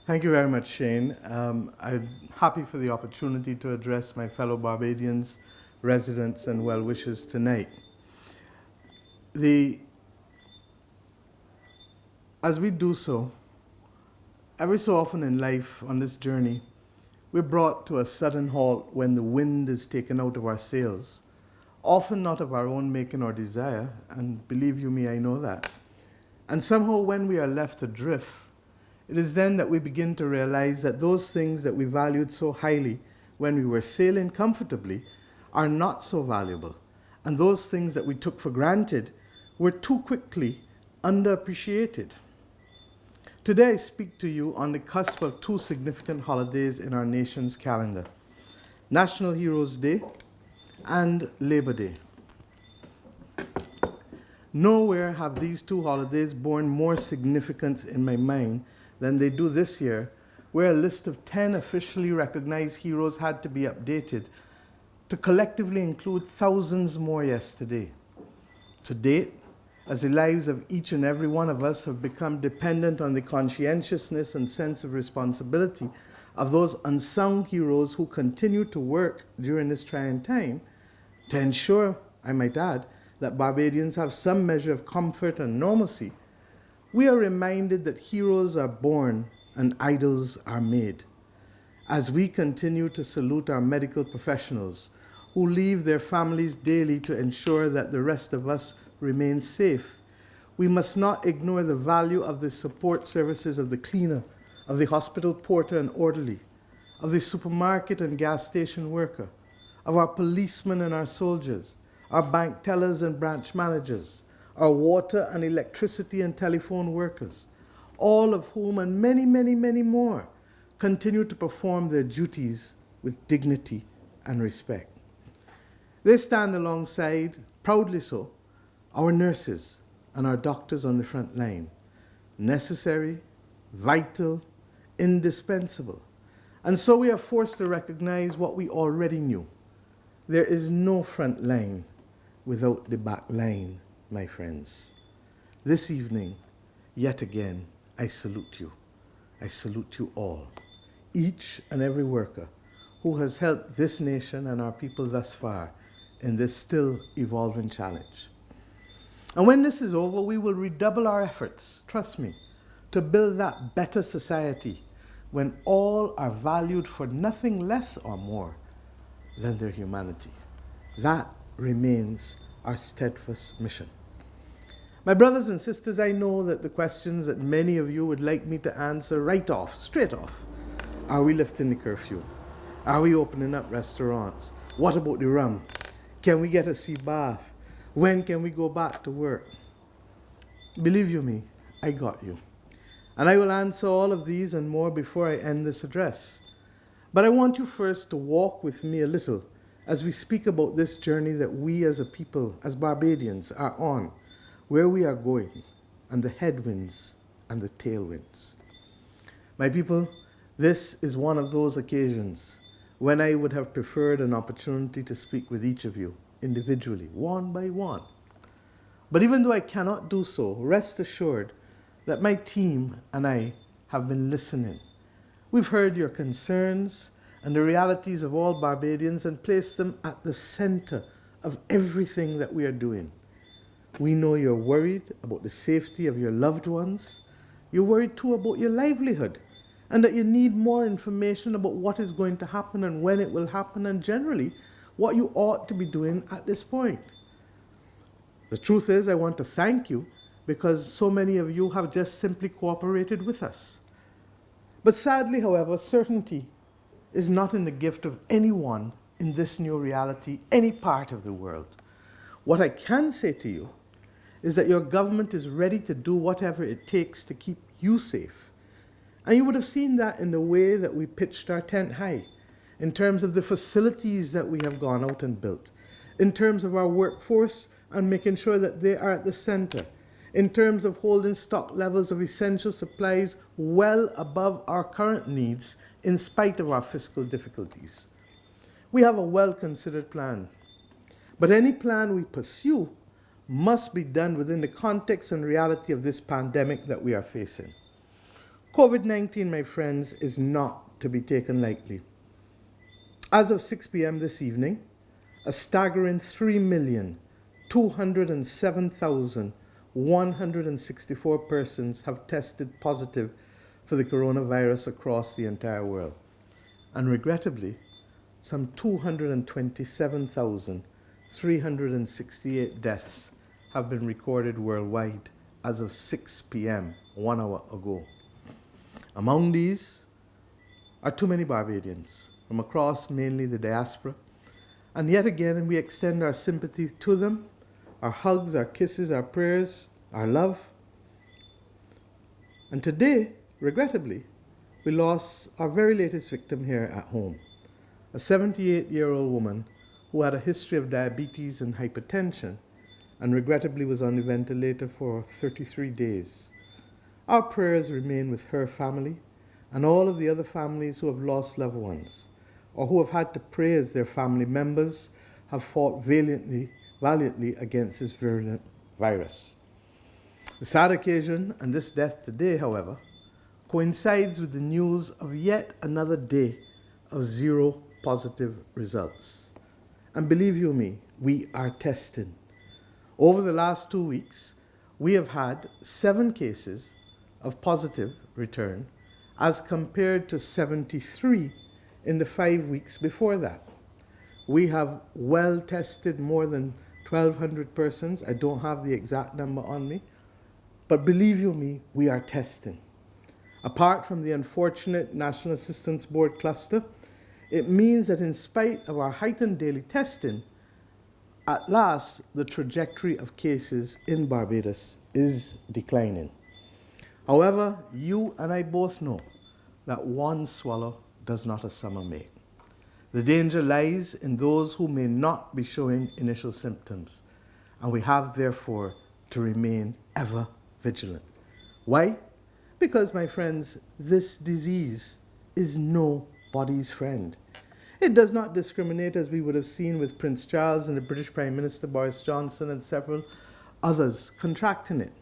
Thank you very much, Shane. I'm happy for the opportunity to address my fellow Barbadians, residents, and well-wishers tonight. As we do so, every so often in life on this journey, we're brought to a sudden halt when the wind is taken out of our sails, often not of our own making or desire, and believe you me, I know that. And somehow when we are left adrift, it is then that we begin to realize that those things that we valued so highly when we were sailing comfortably are not so valuable, and those things that we took for granted were too quickly underappreciated. Today I speak to you on the cusp of two significant holidays in our nation's calendar: National Heroes Day and Labor Day. Nowhere have these two holidays borne more significance in my mind than they do this year, where a list of 10 officially recognized heroes had to be updated to collectively include thousands more yesterday. To date, as the lives of each and every one of us have become dependent on the conscientiousness and sense of responsibility of those unsung heroes who continue to work during this trying time, to ensure, I might add, that Barbadians have some measure of comfort and normalcy, we are reminded that heroes are born and idols are made. As we continue to salute our medical professionals who leave their families daily to ensure that the rest of us remain safe, we must not ignore the value of the support services of the cleaner, of the hospital porter and orderly, of the supermarket and gas station worker, of our policemen and our soldiers, our bank tellers and branch managers, our water and electricity and telephone workers, all of whom and many, many, many more continue to perform their duties with dignity and respect. They stand alongside, proudly so, our nurses and our doctors on the front line, necessary, vital, indispensable. And so we are forced to recognize what we already knew. There is no front line without the back line, my friends. This evening, yet again, I salute you. I salute you all, each and every worker who has helped this nation and our people thus far in this still evolving challenge. And when this is over, we will redouble our efforts, trust me, to build that better society when all are valued for nothing less or more than their humanity. That remains our steadfast mission. My brothers and sisters, I know that the questions that many of you would like me to answer right off, straight off, are we lifting the curfew? Are we opening up restaurants? What about the rum? Can we get a sea bath? When can we go back to work? Believe you me, I got you. And I will answer all of these and more before I end this address. But I want you first to walk with me a little as we speak about this journey that we as a people, as Barbadians, are on, where we are going, and the headwinds and the tailwinds. My people, this is one of those occasions when I would have preferred an opportunity to speak with each of you individually, one by one. But even though I cannot do so, rest assured that my team and I have been listening. We've heard your concerns and the realities of all Barbadians and placed them at the center of everything that we are doing. We know you're worried about the safety of your loved ones. You're worried too about your livelihood, and that you need more information about what is going to happen and when it will happen, and generally what you ought to be doing at this point. The truth is, I want to thank you because so many of you have just simply cooperated with us. But sadly, however, certainty is not in the gift of anyone in this new reality, any part of the world. What I can say to you is that your government is ready to do whatever it takes to keep you safe. And you would have seen that in the way that we pitched our tent high, in terms of the facilities that we have gone out and built, in terms of our workforce and making sure that they are at the center, in terms of holding stock levels of essential supplies well above our current needs in spite of our fiscal difficulties. We have a well-considered plan, but any plan we pursue must be done within the context and reality of this pandemic that we are facing. COVID-19, my friends, is not to be taken lightly. As of 6 p.m. this evening, a staggering 3,207,164 persons have tested positive for the coronavirus across the entire world. And regrettably, some 227,368 deaths have been recorded worldwide as of 6 p.m. 1 hour ago. Among these are too many Barbadians from across mainly the diaspora, and yet again we extend our sympathy to them, our hugs, our kisses, our prayers, our love. And today, regrettably, we lost our very latest victim here at home, a 78-year-old woman who had a history of diabetes and hypertension and regrettably was on the ventilator for 33 days. Our prayers remain with her family and all of the other families who have lost loved ones or who have had to pray as their family members have fought valiantly against this virulent virus. The sad occasion and this death today, however, coincides with the news of yet another day of zero positive results. And believe you me, we are testing. Over the last 2 weeks, we have had 7 cases of positive return as compared to 73 in the 5 weeks before that. We have well tested more than 1,200 persons. I don't have the exact number on me, but believe you me, we are testing. Apart from the unfortunate National Assistance Board cluster, it means that in spite of our heightened daily testing, at last the trajectory of cases in Barbados is declining. However, you and I both know that one swallow does not a summer make. The danger lies in those who may not be showing initial symptoms, and we have therefore to remain ever vigilant. Why? Because, my friends, this disease is nobody's friend. It does not discriminate, as we would have seen with Prince Charles and the British Prime Minister Boris Johnson and several others contracting it.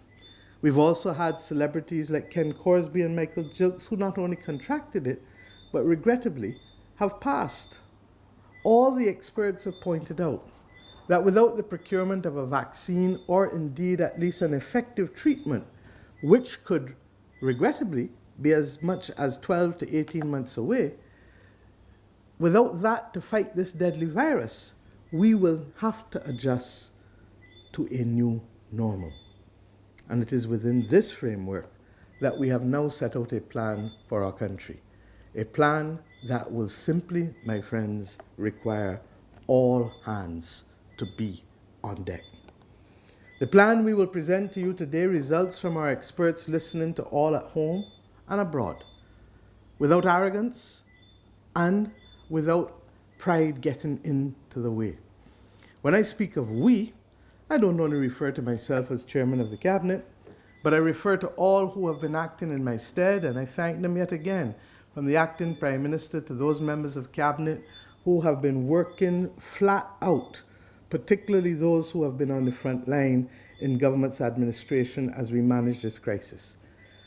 We've also had celebrities like Ken Corsby and Michael Gilks who not only contracted it, but regrettably have passed. All the experts have pointed out that without the procurement of a vaccine or indeed at least an effective treatment, which could regrettably be as much as 12 to 18 months away, without that to fight this deadly virus, we will have to adjust to a new normal. And it is within this framework that we have now set out a plan for our country. A plan that will simply, my friends, require all hands to be on deck. The plan we will present to you today results from our experts listening to all at home and abroad, without arrogance and without pride getting into the way. When I speak of we, I don't only refer to myself as chairman of the cabinet, but I refer to all who have been acting in my stead, and I thank them yet again, from the acting Prime Minister to those members of cabinet who have been working flat out, particularly those who have been on the front line in government's administration as we manage this crisis.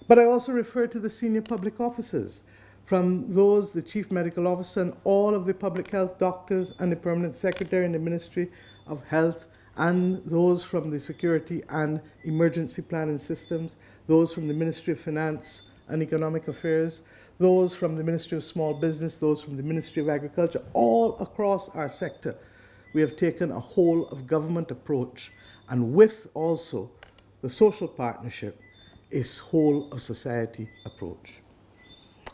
But I also refer to the senior public officers, from those, the Chief Medical Officer and all of the public health doctors and the Permanent Secretary in the Ministry of Health, and those from the Security and Emergency Planning Systems, those from the Ministry of Finance and Economic Affairs, those from the Ministry of Small Business, those from the Ministry of Agriculture, all across our sector. We have taken a whole of government approach, and with also the social partnership, a whole of society approach.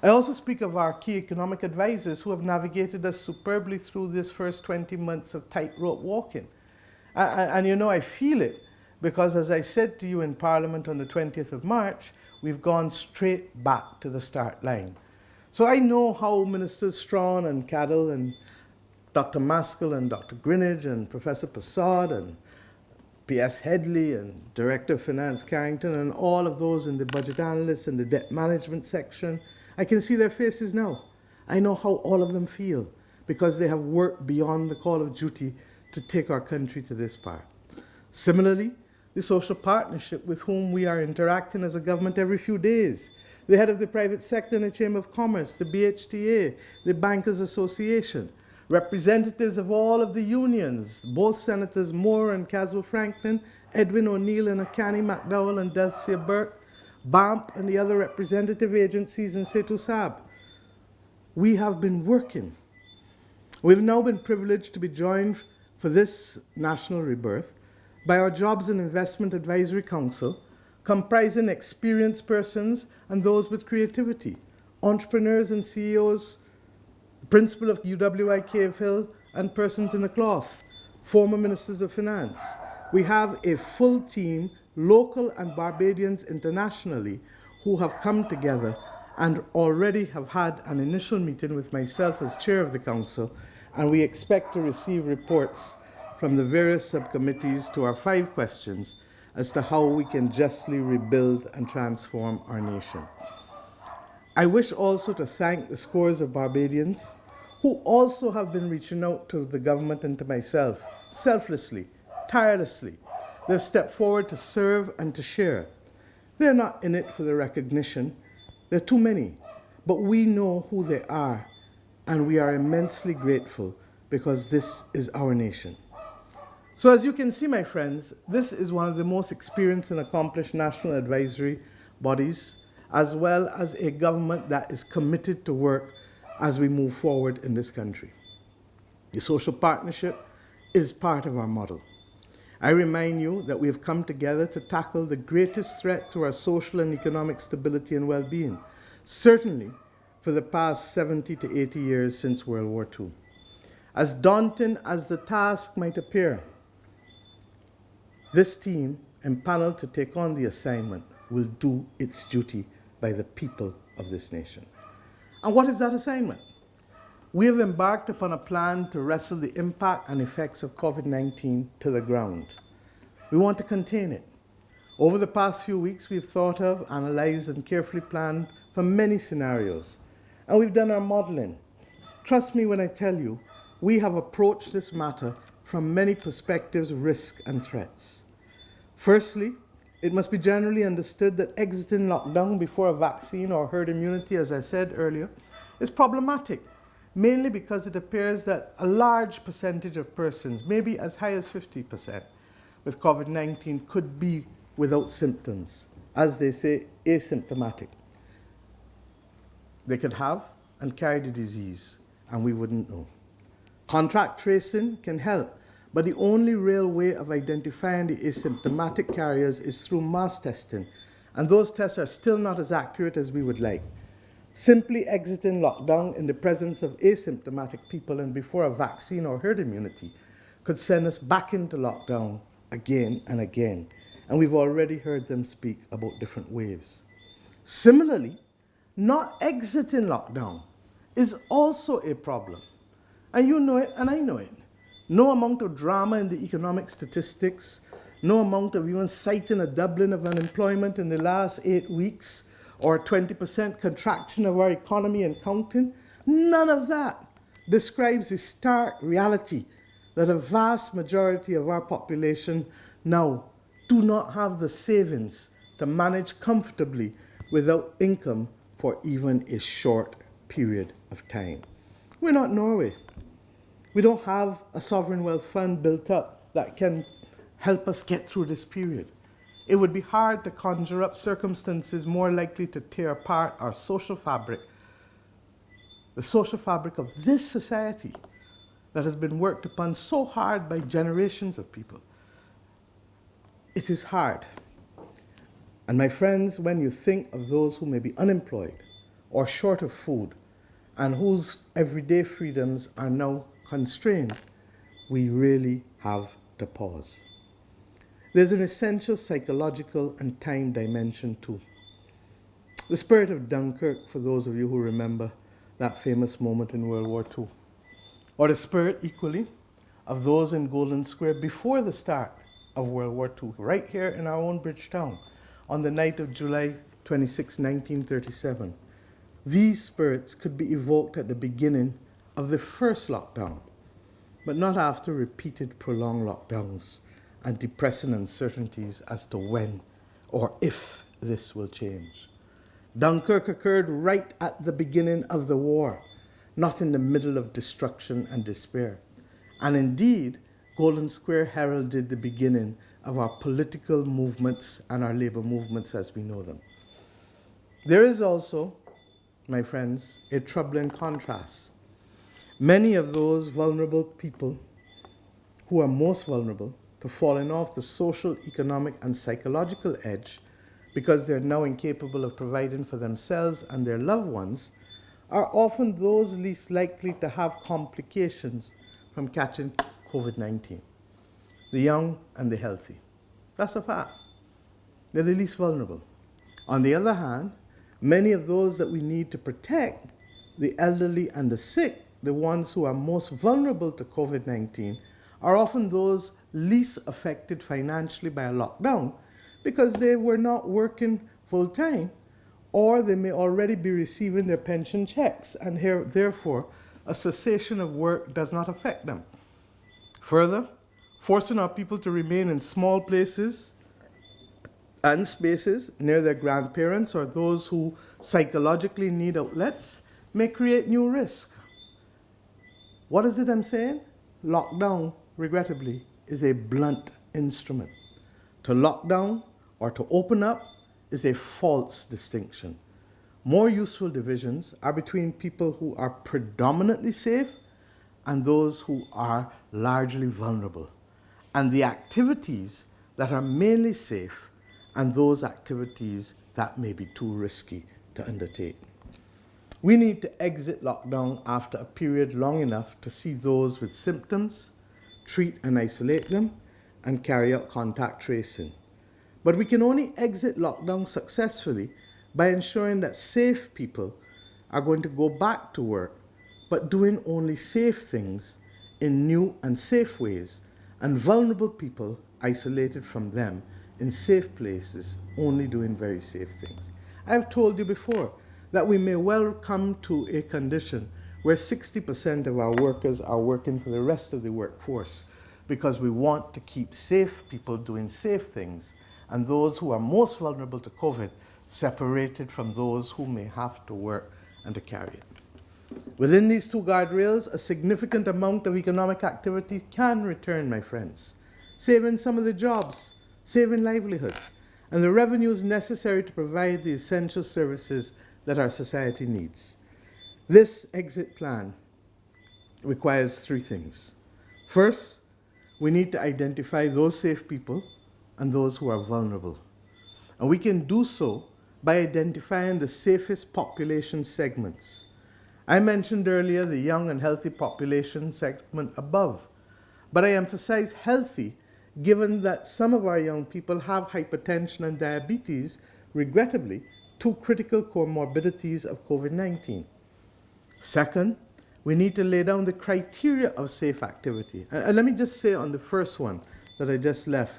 I also speak of our key economic advisors who have navigated us superbly through this first 20 months of tightrope walking. And you know, I feel it because, as I said to you in Parliament on the 20th of March, we've gone straight back to the start line. So I know how Ministers Strawn and Cadell and Dr. Maskell and Dr. Greenidge and Professor Passad and P.S. Headley and Director of Finance Carrington and all of those in the budget analysts and the debt management section, I can see their faces now. I know how all of them feel because they have worked beyond the call of duty to take our country to this part. Similarly, the social partnership with whom we are interacting as a government every few days, the head of the private sector in the Chamber of Commerce, the BHTA, the Bankers Association, representatives of all of the unions, both Senators Moore and Caswell Franklin, Edwin O'Neill and Akani McDowell and Delcia Burke, BAMP and the other representative agencies in Setu Sab. We have been working. We've now been privileged to be joined for this national rebirth by our Jobs and Investment Advisory Council, comprising experienced persons and those with creativity, entrepreneurs and CEOs, principal of UWI Cave Hill, and persons in the cloth, former ministers of finance. We have a full team, local and Barbadians internationally, who have come together and already have had an initial meeting with myself as chair of the council, and we expect to receive reports from the various subcommittees to our 5 questions as to how we can justly rebuild and transform our nation. I wish also to thank the scores of Barbadians who also have been reaching out to the government and to myself, selflessly, tirelessly. They've stepped forward to serve and to share. They're not in it for the recognition. There are too many, but we know who they are, and we are immensely grateful because this is our nation. So as you can see, my friends, this is one of the most experienced and accomplished national advisory bodies, as well as a government that is committed to work as we move forward in this country. The social partnership is part of our model. I remind you that we have come together to tackle the greatest threat to our social and economic stability and well-being, certainly for the past 70 to 80 years since World War II. As daunting as the task might appear, this team, empaneled to take on the assignment, will do its duty by the people of this nation. And what is that assignment? We have embarked upon a plan to wrestle the impact and effects of COVID-19 to the ground. We want to contain it. Over the past few weeks, we've thought of, analyzed, and carefully planned for many scenarios. And we've done our modeling. Trust me when I tell you, we have approached this matter from many perspectives, risks, and threats. Firstly, it must be generally understood that exiting lockdown before a vaccine or herd immunity, as I said earlier, is problematic, mainly because it appears that a large percentage of persons, maybe as high as 50%, with COVID-19 could be without symptoms, as they say, asymptomatic. They could have and carry the disease, and we wouldn't know. Contact tracing can help, but the only real way of identifying the asymptomatic carriers is through mass testing, and those tests are still not as accurate as we would like. Simply exiting lockdown in the presence of asymptomatic people and before a vaccine or herd immunity could send us back into lockdown again and again, and we've already heard them speak about different waves. Similarly, not exiting lockdown is also a problem, and you know it and I know it. No amount of drama in the economic statistics, no amount of even citing a doubling of unemployment in the last 8 weeks or 20% contraction of our economy and counting, none of that describes the stark reality that a vast majority of our population now do not have the savings to manage comfortably without income for even a short period of time. We're not Norway. We don't have a sovereign wealth fund built up that can help us get through this period. It would be hard to conjure up circumstances more likely to tear apart our social fabric, the social fabric of this society that has been worked upon so hard by generations of people. It is hard. And my friends, when you think of those who may be unemployed or short of food and whose everyday freedoms are now constrained, we really have to pause. There's an essential psychological and time dimension too. The spirit of Dunkirk, for those of you who remember that famous moment in World War II, or the spirit equally of those in Golden Square before the start of World War II, right here in our own Bridgetown, on the night of July 26, 1937. These spirits could be evoked at the beginning of the first lockdown, but not after repeated prolonged lockdowns and depressing uncertainties as to when or if this will change. Dunkirk occurred right at the beginning of the war, not in the middle of destruction and despair. And indeed, Golden Square heralded the beginning of our political movements and our labor movements as we know them. There is also, my friends, a troubling contrast. Many of those vulnerable people who are most vulnerable to falling off the social, economic, and psychological edge because they're now incapable of providing for themselves and their loved ones are often those least likely to have complications from catching COVID-19. The young and the healthy. That's a fact. They're the least vulnerable. On the other hand, many of those that we need to protect, the elderly and the sick, the ones who are most vulnerable to COVID-19, are often those least affected financially by a lockdown because they were not working full-time, or they may already be receiving their pension checks, and therefore a cessation of work does not affect them. Further, forcing our people to remain in small places and spaces near their grandparents or those who psychologically need outlets may create new risks. What is it I'm saying? Lockdown, regrettably, is a blunt instrument. To lock down or to open up is a false distinction. More useful divisions are between people who are predominantly safe and those who are largely vulnerable, and the activities that are mainly safe and those activities that may be too risky to undertake. We need to exit lockdown after a period long enough to see those with symptoms, treat and isolate them, and carry out contact tracing. But we can only exit lockdown successfully by ensuring that safe people are going to go back to work, but doing only safe things in new and safe ways, and vulnerable people isolated from them in safe places, only doing very safe things. I've told you before that we may well come to a condition where 60% of our workers are working for the rest of the workforce because we want to keep safe people doing safe things and those who are most vulnerable to COVID separated from those who may have to work and to carry it. Within these two guardrails, a significant amount of economic activity can return, my friends, saving some of the jobs, saving livelihoods, and the revenues necessary to provide the essential services that our society needs. This exit plan requires three things. First, we need to identify those safe people and those who are vulnerable. And we can do so by identifying the safest population segments. I mentioned earlier the young and healthy population segment above, but I emphasize healthy given that some of our young people have hypertension and diabetes, regrettably, two critical comorbidities of COVID-19. Second, we need to lay down the criteria of safe activity. And let me just say on the first one that I just left,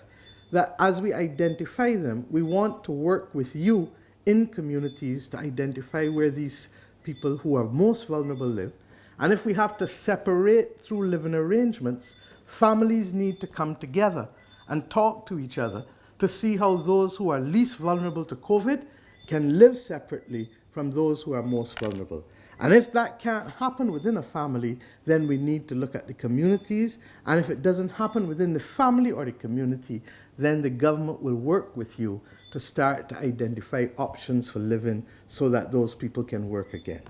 that as we identify them, we want to work with you in communities to identify where these people who are most vulnerable live. And if we have to separate through living arrangements, families need to come together and talk to each other to see how those who are least vulnerable to COVID can live separately from those who are most vulnerable. And if that can't happen within a family, then we need to look at the communities. And if it doesn't happen within the family or the community, then the government will work with you to start to identify options for living so that those people can work again.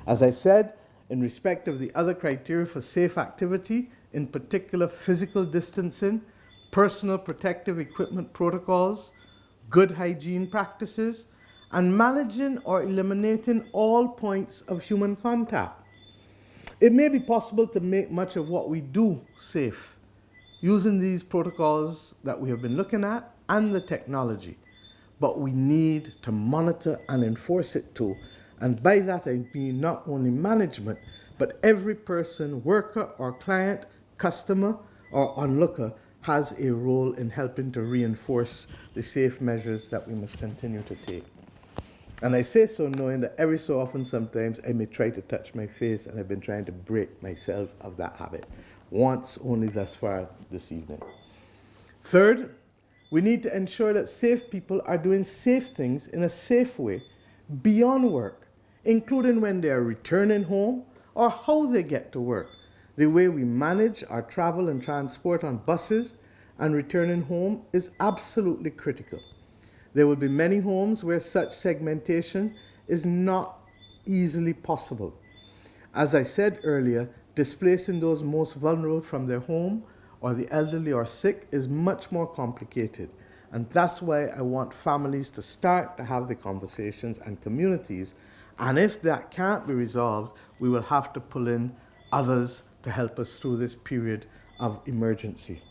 As I said, in respect of the other criteria for safe activity, in particular physical distancing, personal protective equipment protocols, good hygiene practices, and managing or eliminating all points of human contact. It may be possible to make much of what we do safe using these protocols that we have been looking at and the technology, but we need to monitor and enforce it too. And by that I mean not only management, but every person, worker or client, customer or onlooker has a role in helping to reinforce the safe measures that we must continue to take. And I say so knowing that every so often sometimes I may try to touch my face, and I've been trying to break myself of that habit. Once only thus far this evening. Third, we need to ensure that safe people are doing safe things in a safe way beyond work, including when they are returning home or how they get to work. The way we manage our travel and transport on buses and returning home is absolutely critical. There will be many homes where such segmentation is not easily possible. As I said earlier, displacing those most vulnerable from their home or the elderly or sick is much more complicated. And that's why I want families to start to have the conversations and communities. And if that can't be resolved, we will have to pull in others to help us through this period of emergency.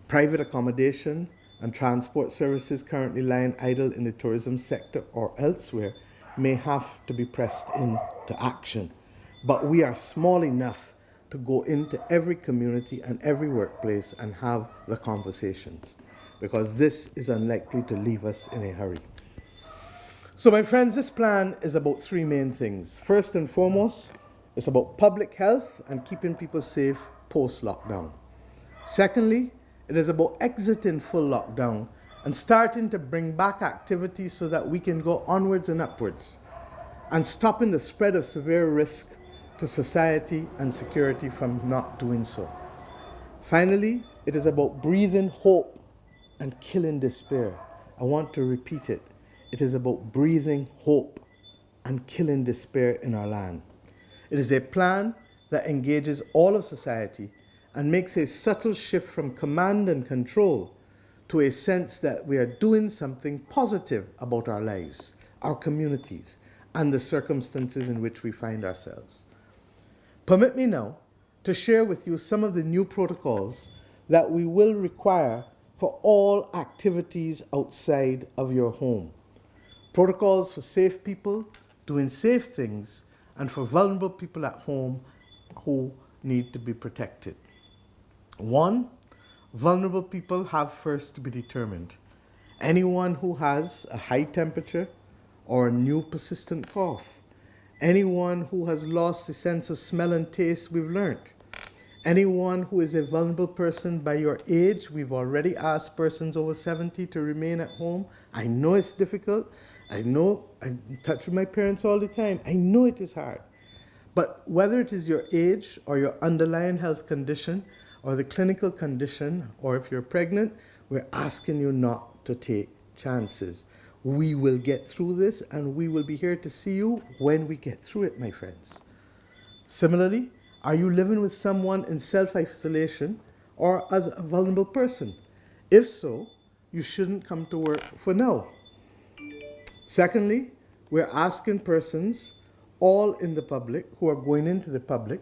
Private accommodation and transport services currently lying idle in the tourism sector or elsewhere may have to be pressed into action. But we are small enough to go into every community and every workplace and have the conversations, because this is unlikely to leave us in a hurry. So my friends, this plan is about three main things. First and foremost, it's about public health and keeping people safe post-lockdown. Secondly, it is about exiting full lockdown and starting to bring back activities so that we can go onwards and upwards, and stopping the spread of severe risk to society and security from not doing so. Finally, it is about breathing hope and killing despair. I want to repeat it. It is about breathing hope and killing despair in our land. It is a plan that engages all of society and makes a subtle shift from command and control to a sense that we are doing something positive about our lives, our communities, and the circumstances in which we find ourselves. Permit me now to share with you some of the new protocols that we will require for all activities outside of your home. Protocols for safe people doing safe things and for vulnerable people at home who need to be protected. 1. Vulnerable people have first to be determined. Anyone who has a high temperature or a new persistent cough. Anyone who has lost the sense of smell and taste, we've learned. Anyone who is a vulnerable person by your age, we've already asked persons over 70 to remain at home. I know it's difficult. I know I'm in touch with my parents all the time. I know it is hard. But whether it is your age or your underlying health condition or the clinical condition, or if you're pregnant, we're asking you not to take chances. We will get through this, and we will be here to see you when we get through it, my friends. Similarly, are you living with someone in self-isolation or as a vulnerable person? If so, you shouldn't come to work for now. Secondly, we're asking persons all in the public who are going into the public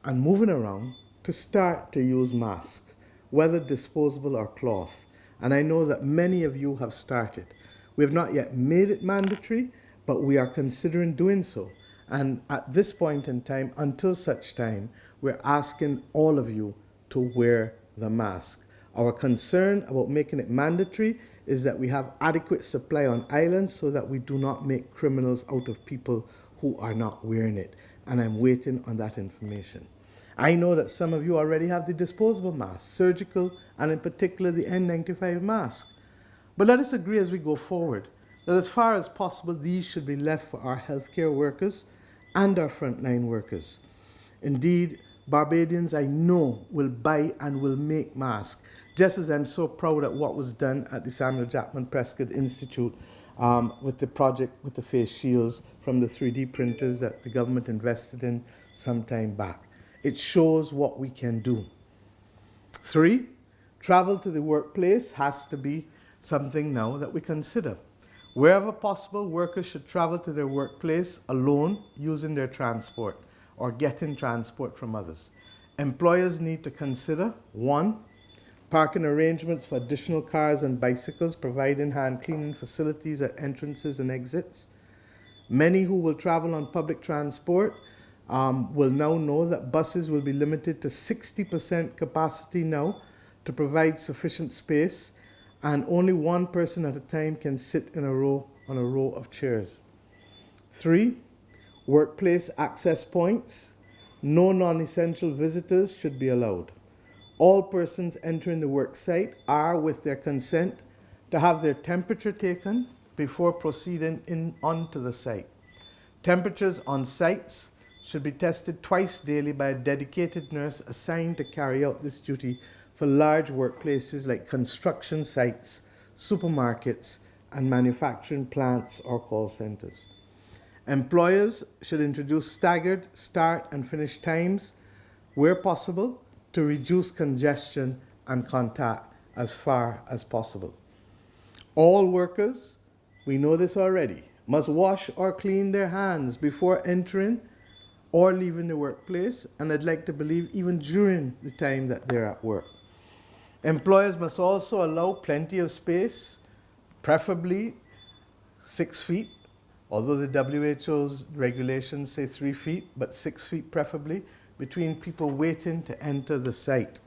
and moving around to start to use masks, whether disposable or cloth. And I know that many of you have started. We have not yet made it mandatory, but we are considering doing so. And at this point in time, until such time, we're asking all of you to wear the mask. Our concern about making it mandatory is that we have adequate supply on islands so that we do not make criminals out of people who are not wearing it. And I'm waiting on that information. I know that some of you already have the disposable masks, surgical, and in particular the N95 mask. But let us agree as we go forward that as far as possible, these should be left for our healthcare workers and our frontline workers. Indeed, Barbadians I know will buy and will make masks, just as I'm so proud at what was done at the Samuel Jackman Prescott Institute with the project with the face shields from the 3D printers that the government invested in some time back. It shows what we can do. 3, travel to the workplace has to be something now that we consider. Wherever possible, workers should travel to their workplace alone using their transport or getting transport from others. Employers need to consider 1, parking arrangements for additional cars and bicycles, providing hand cleaning facilities at entrances and exits. Many who will travel on public transport will now know that buses will be limited to 60% capacity now to provide sufficient space, and only one person at a time can sit in a row on a row of chairs. 3, workplace access points. No non-essential visitors should be allowed. All persons entering the work site are, with their consent, to have their temperature taken, before proceeding onto the site. Temperatures on sites should be tested twice daily by a dedicated nurse assigned to carry out this duty for large workplaces like construction sites, supermarkets, and manufacturing plants or call centers. Employers should introduce staggered start and finish times where possible to reduce congestion and contact as far as possible. All workers, we know this already, must wash or clean their hands before entering or leaving the workplace, and I'd like to believe even during the time that they're at work. Employers must also allow plenty of space, preferably 6 feet, although the WHO's regulations say 3 feet, but 6 feet preferably, between people waiting to enter the site.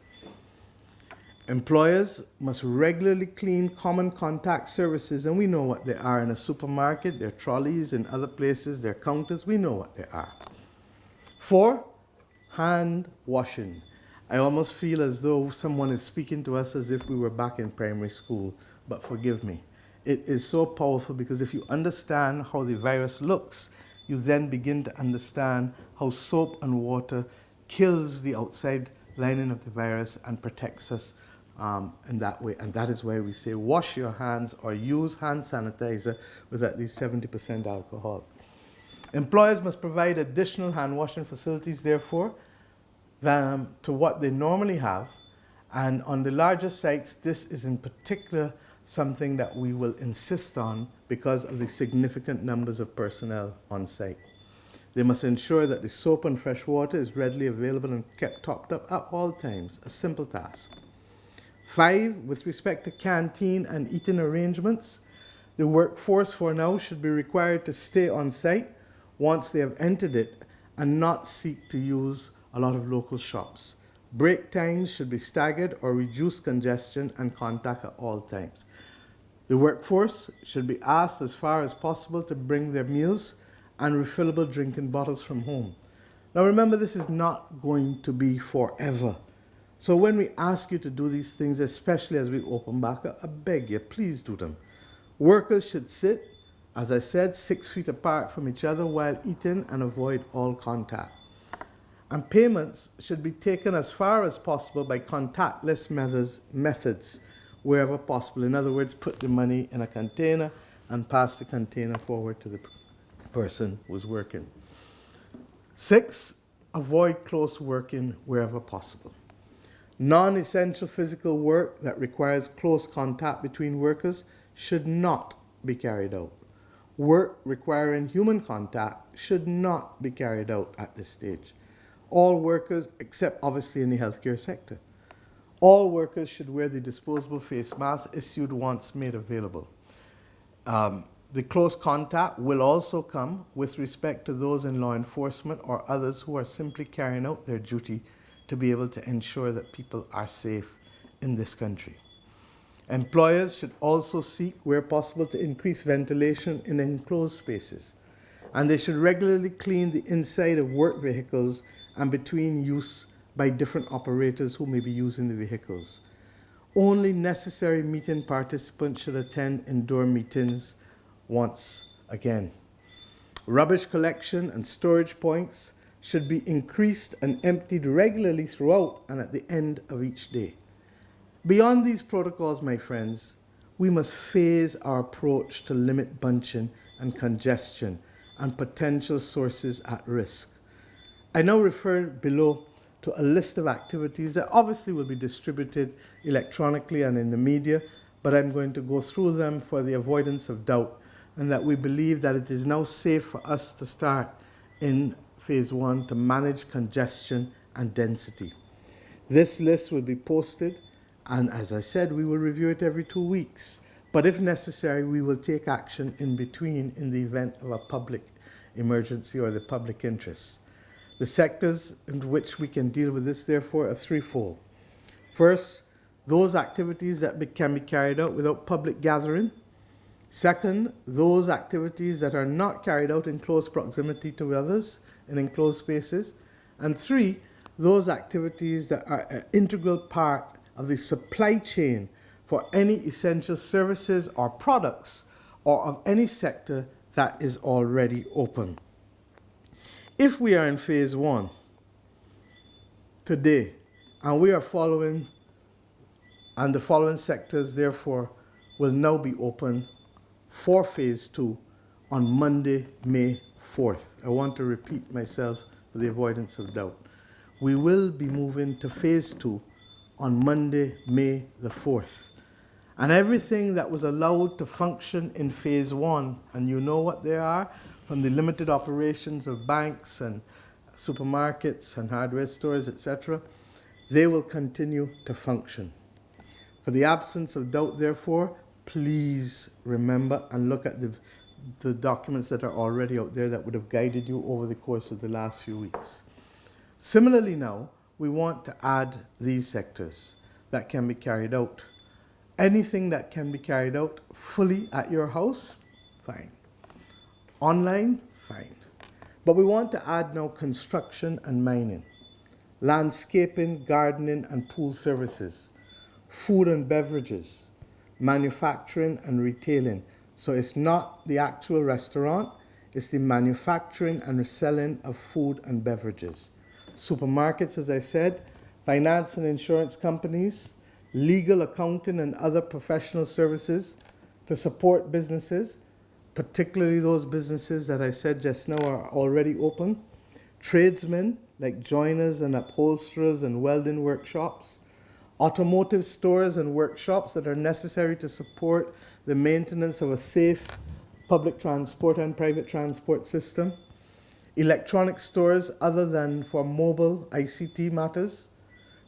Employers must regularly clean common contact surfaces, and we know what they are in a supermarket, their trolleys, in other places, their counters, we know what they are. 4, hand washing. I almost feel as though someone is speaking to us as if we were back in primary school, but forgive me. It is so powerful because if you understand how the virus looks, you then begin to understand how soap and water kills the outside lining of the virus and protects us in that way. And that is why we say wash your hands or use hand sanitizer with at least 70% alcohol. Employers must provide additional hand washing facilities, therefore, to what they normally have. And on the larger sites, this is in particular something that we will insist on because of the significant numbers of personnel on site. They must ensure that the soap and fresh water is readily available and kept topped up at all times, a simple task. 5, with respect to canteen and eating arrangements, the workforce for now should be required to stay on site once they have entered it and not seek to use a lot of local shops. Break times should be staggered or reduce congestion and contact at all times. The workforce should be asked as far as possible to bring their meals and refillable drinking bottles from home. Now remember, this is not going to be forever. So when we ask you to do these things, especially as we open back up, I beg you, please do them. Workers should sit, as I said, 6 feet apart from each other while eating and avoid all contact. And payments should be taken as far as possible by contactless methods wherever possible. In other words, put the money in a container and pass the container forward to the person who's working. 6, avoid close working wherever possible. Non-essential physical work that requires close contact between workers should not be carried out. Work requiring human contact should not be carried out at this stage. All workers, except obviously in the healthcare sector, all workers should wear the disposable face mask issued once made available. The close contact will also come with respect to those in law enforcement or others who are simply carrying out their duty to be able to ensure that people are safe in this country. Employers should also seek, where possible, to increase ventilation in enclosed spaces. And they should regularly clean the inside of work vehicles and between use by different operators who may be using the vehicles. Only necessary meeting participants should attend indoor meetings once again. Rubbish collection and storage points should be increased and emptied regularly throughout and at the end of each day. Beyond these protocols, my friends, we must phase our approach to limit bunching and congestion and potential sources at risk. I now refer below to a list of activities that obviously will be distributed electronically and in the media, but I'm going to go through them for the avoidance of doubt, and that we believe that it is now safe for us to start in phase 1 to manage congestion and density. This list will be posted, and as I said, we will review it every 2 weeks. But if necessary, we will take action in between in the event of a public emergency or the public interest. The sectors in which we can deal with this, therefore, are threefold. First, those activities that can be carried out without public gathering. Second, those activities that are not carried out in close proximity to others in enclosed spaces. And 3, those activities that are an integral part of the supply chain for any essential services or products or of any sector that is already open. If we are in phase 1 today, and we are following, and the following sectors therefore will now be open for phase 2 on Monday, May 4th. I want to repeat myself for the avoidance of doubt. We will be moving to phase 2 on Monday, May the 4th. And everything that was allowed to function in phase 1, and you know what they are, from the limited operations of banks and supermarkets and hardware stores, etc., they will continue to function. For the absence of doubt, therefore, please remember and look at the documents that are already out there that would have guided you over the course of the last few weeks. Similarly now, we want to add these sectors that can be carried out. Anything that can be carried out fully at your house, fine. Online, fine. But we want to add now construction and mining, landscaping, gardening and pool services, food and beverages, manufacturing and retailing. So it's not the actual restaurant, it's the manufacturing and selling of food and beverages. Supermarkets, as I said, finance and insurance companies, legal, accounting and other professional services to support businesses, particularly those businesses that I said just now are already open, tradesmen like joiners and upholsterers and welding workshops, automotive stores and workshops that are necessary to support the maintenance of a safe public transport and private transport system, electronic stores other than for mobile ICT matters,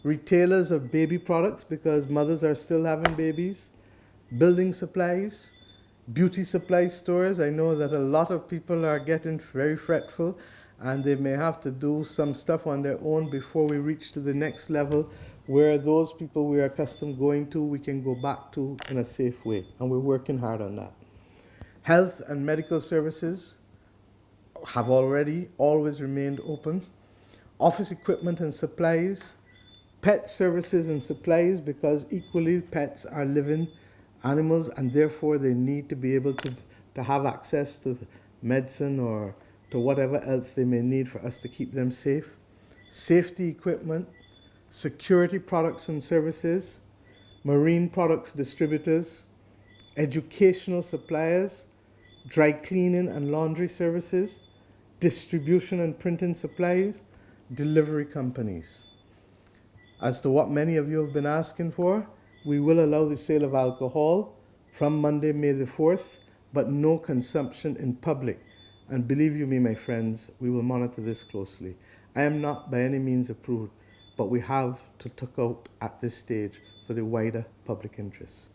retailers of baby products because mothers are still having babies, building supplies, beauty supply stores. I know that a lot of people are getting very fretful and they may have to do some stuff on their own before we reach to the next level where those people we are accustomed going to, we can go back to in a safe way. And we're working hard on that. Health and medical services have already always remained open. Office equipment and supplies, pet services and supplies, because equally pets are living animals and therefore they need to be able to have access to medicine or to whatever else they may need for us to keep them safe. Safety equipment, security products and services, marine products distributors, educational suppliers, dry cleaning and laundry services, distribution and printing supplies, delivery companies. As to what many of you have been asking for, we will allow the sale of alcohol from Monday, May the 4th, but no consumption in public. And believe you me, my friends, we will monitor this closely. I am not by any means approved, but we have to look out at this stage for the wider public interest.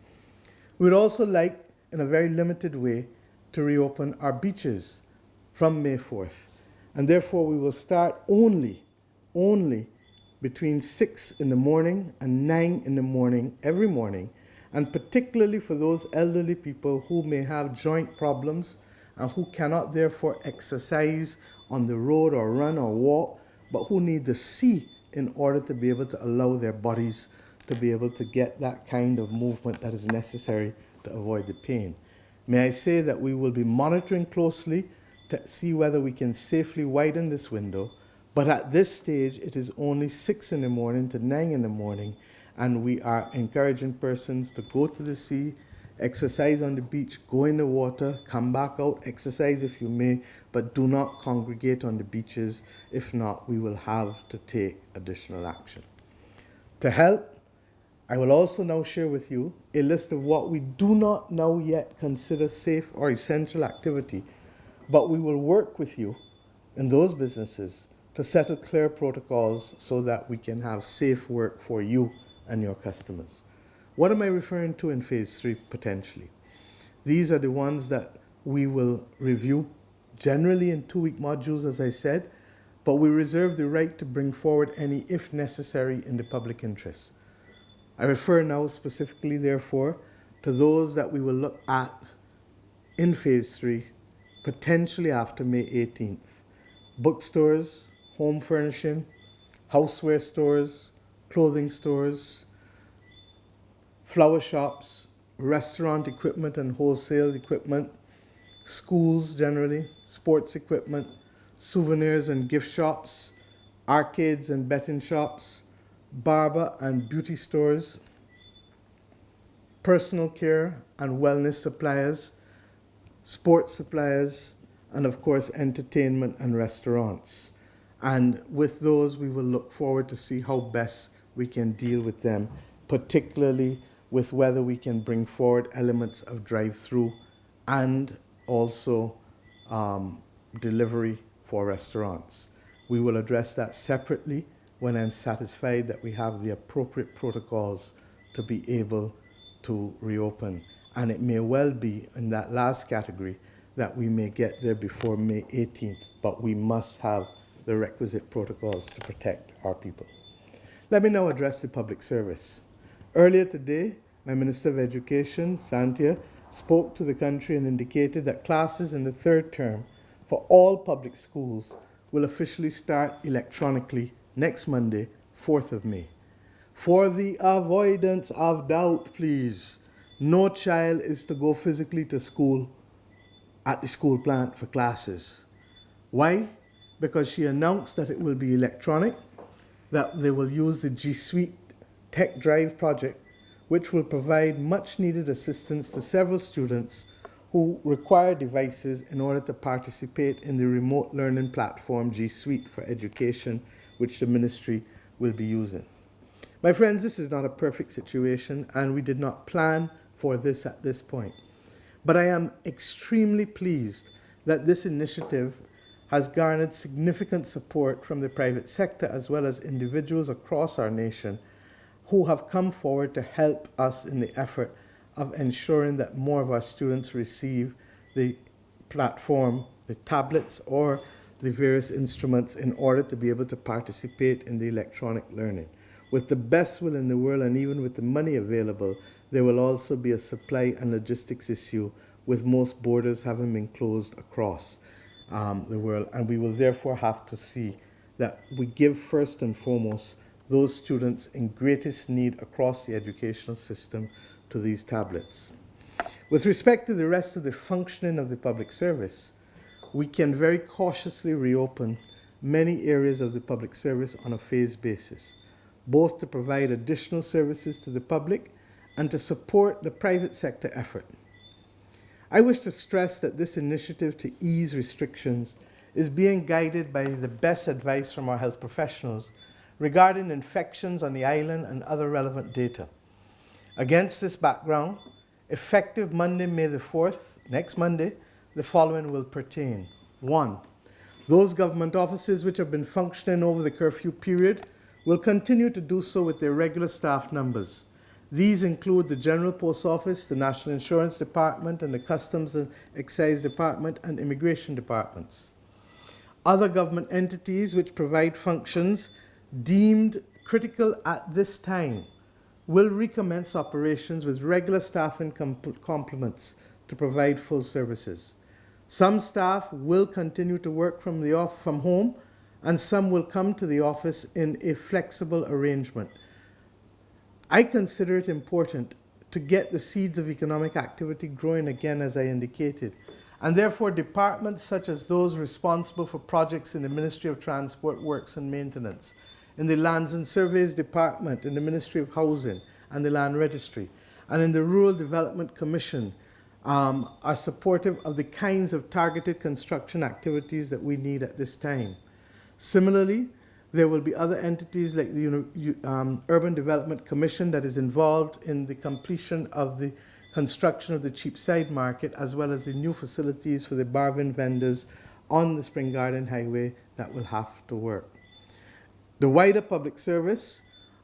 We would also like, in a very limited way, to reopen our beaches from May 4th. And therefore we will start only between 6 in the morning and 9 in the morning, every morning, and particularly for those elderly people who may have joint problems and who cannot therefore exercise on the road or run or walk, but who need the sea in order to be able to allow their bodies to be able to get that kind of movement that is necessary to avoid the pain. May I say that we will be monitoring closely to see whether we can safely widen this window, but at this stage it is only 6 in the morning to 9 in the morning, and we are encouraging persons to go to the sea, exercise on the beach, go in the water, come back out, exercise if you may, but do not congregate on the beaches. If not, we will have to take additional action. To help, I will also now share with you a list of what we do not now yet consider safe or essential activity, but we will work with you in those businesses to settle clear protocols so that we can have safe work for you and your customers. What am I referring to in phase 3 potentially? These are the ones that we will review generally in 2-week modules, as I said, but we reserve the right to bring forward any if necessary in the public interest. I refer now specifically, therefore, to those that we will look at in phase 3, potentially after May 18th. Bookstores, home furnishing, houseware stores, clothing stores, flower shops, restaurant equipment and wholesale equipment, schools generally, sports equipment, souvenirs and gift shops, arcades and betting shops, barber and beauty stores, personal care and wellness suppliers, sports suppliers, and of course entertainment and restaurants. And with those, we will look forward to see how best we can deal with them, particularly with whether we can bring forward elements of drive-through and also delivery for restaurants. We will address that separately when I'm satisfied that we have the appropriate protocols to be able to reopen. And it may well be in that last category that we may get there before May 18th, but we must have the requisite protocols to protect our people. Let me now address the public service. Earlier today, my Minister of Education, Santia, spoke to the country and indicated that classes in the third term for all public schools will officially start electronically next Monday, 4th of May. For the avoidance of doubt, please, no child is to go physically to school at the school plant for classes. Why? Because she announced that it will be electronic, that they will use the G Suite Tech Drive project, which will provide much needed assistance to several students who require devices in order to participate in the remote learning platform G Suite for Education, which the ministry will be using. My friends, this is not a perfect situation, and we did not plan for this at this point. But I am extremely pleased that this initiative has garnered significant support from the private sector as well as individuals across our nation who have come forward to help us in the effort of ensuring that more of our students receive the platform, the tablets, or the various instruments in order to be able to participate in the electronic learning. With the best will in the world and even with the money available, there will also be a supply and logistics issue with most borders having been closed across the world. And we will therefore have to see that we give first and foremost those students in greatest need across the educational system to these tablets. With respect to the rest of the functioning of the public service, we can very cautiously reopen many areas of the public service on a phased basis, both to provide additional services to the public and to support the private sector effort. I wish to stress that this initiative to ease restrictions is being guided by the best advice from our health professionals regarding infections on the island and other relevant data. Against this background, effective Monday, May the 4th, next Monday, the following will pertain. 1. Those government offices which have been functioning over the curfew period will continue to do so with their regular staff numbers. These include the General Post Office, the National Insurance Department, and the Customs and Excise Department and Immigration Departments. Other government entities which provide functions deemed critical at this time will recommence operations with regular staffing complements to provide full services. Some staff will continue to work from home, and some will come to the office in a flexible arrangement. I consider it important to get the seeds of economic activity growing again, as I indicated, and therefore departments such as those responsible for projects in the Ministry of Transport, Works and Maintenance, in the Lands and Surveys Department, in the Ministry of Housing and the Land Registry, and in the Rural Development Commission are supportive of the kinds of targeted construction activities that we need at this time. Similarly, there will be other entities like the Urban Development Commission that is involved in the completion of the construction of the Cheapside Market, as well as the new facilities for the bargain vendors on the Spring Garden Highway that will have to work. The wider public service,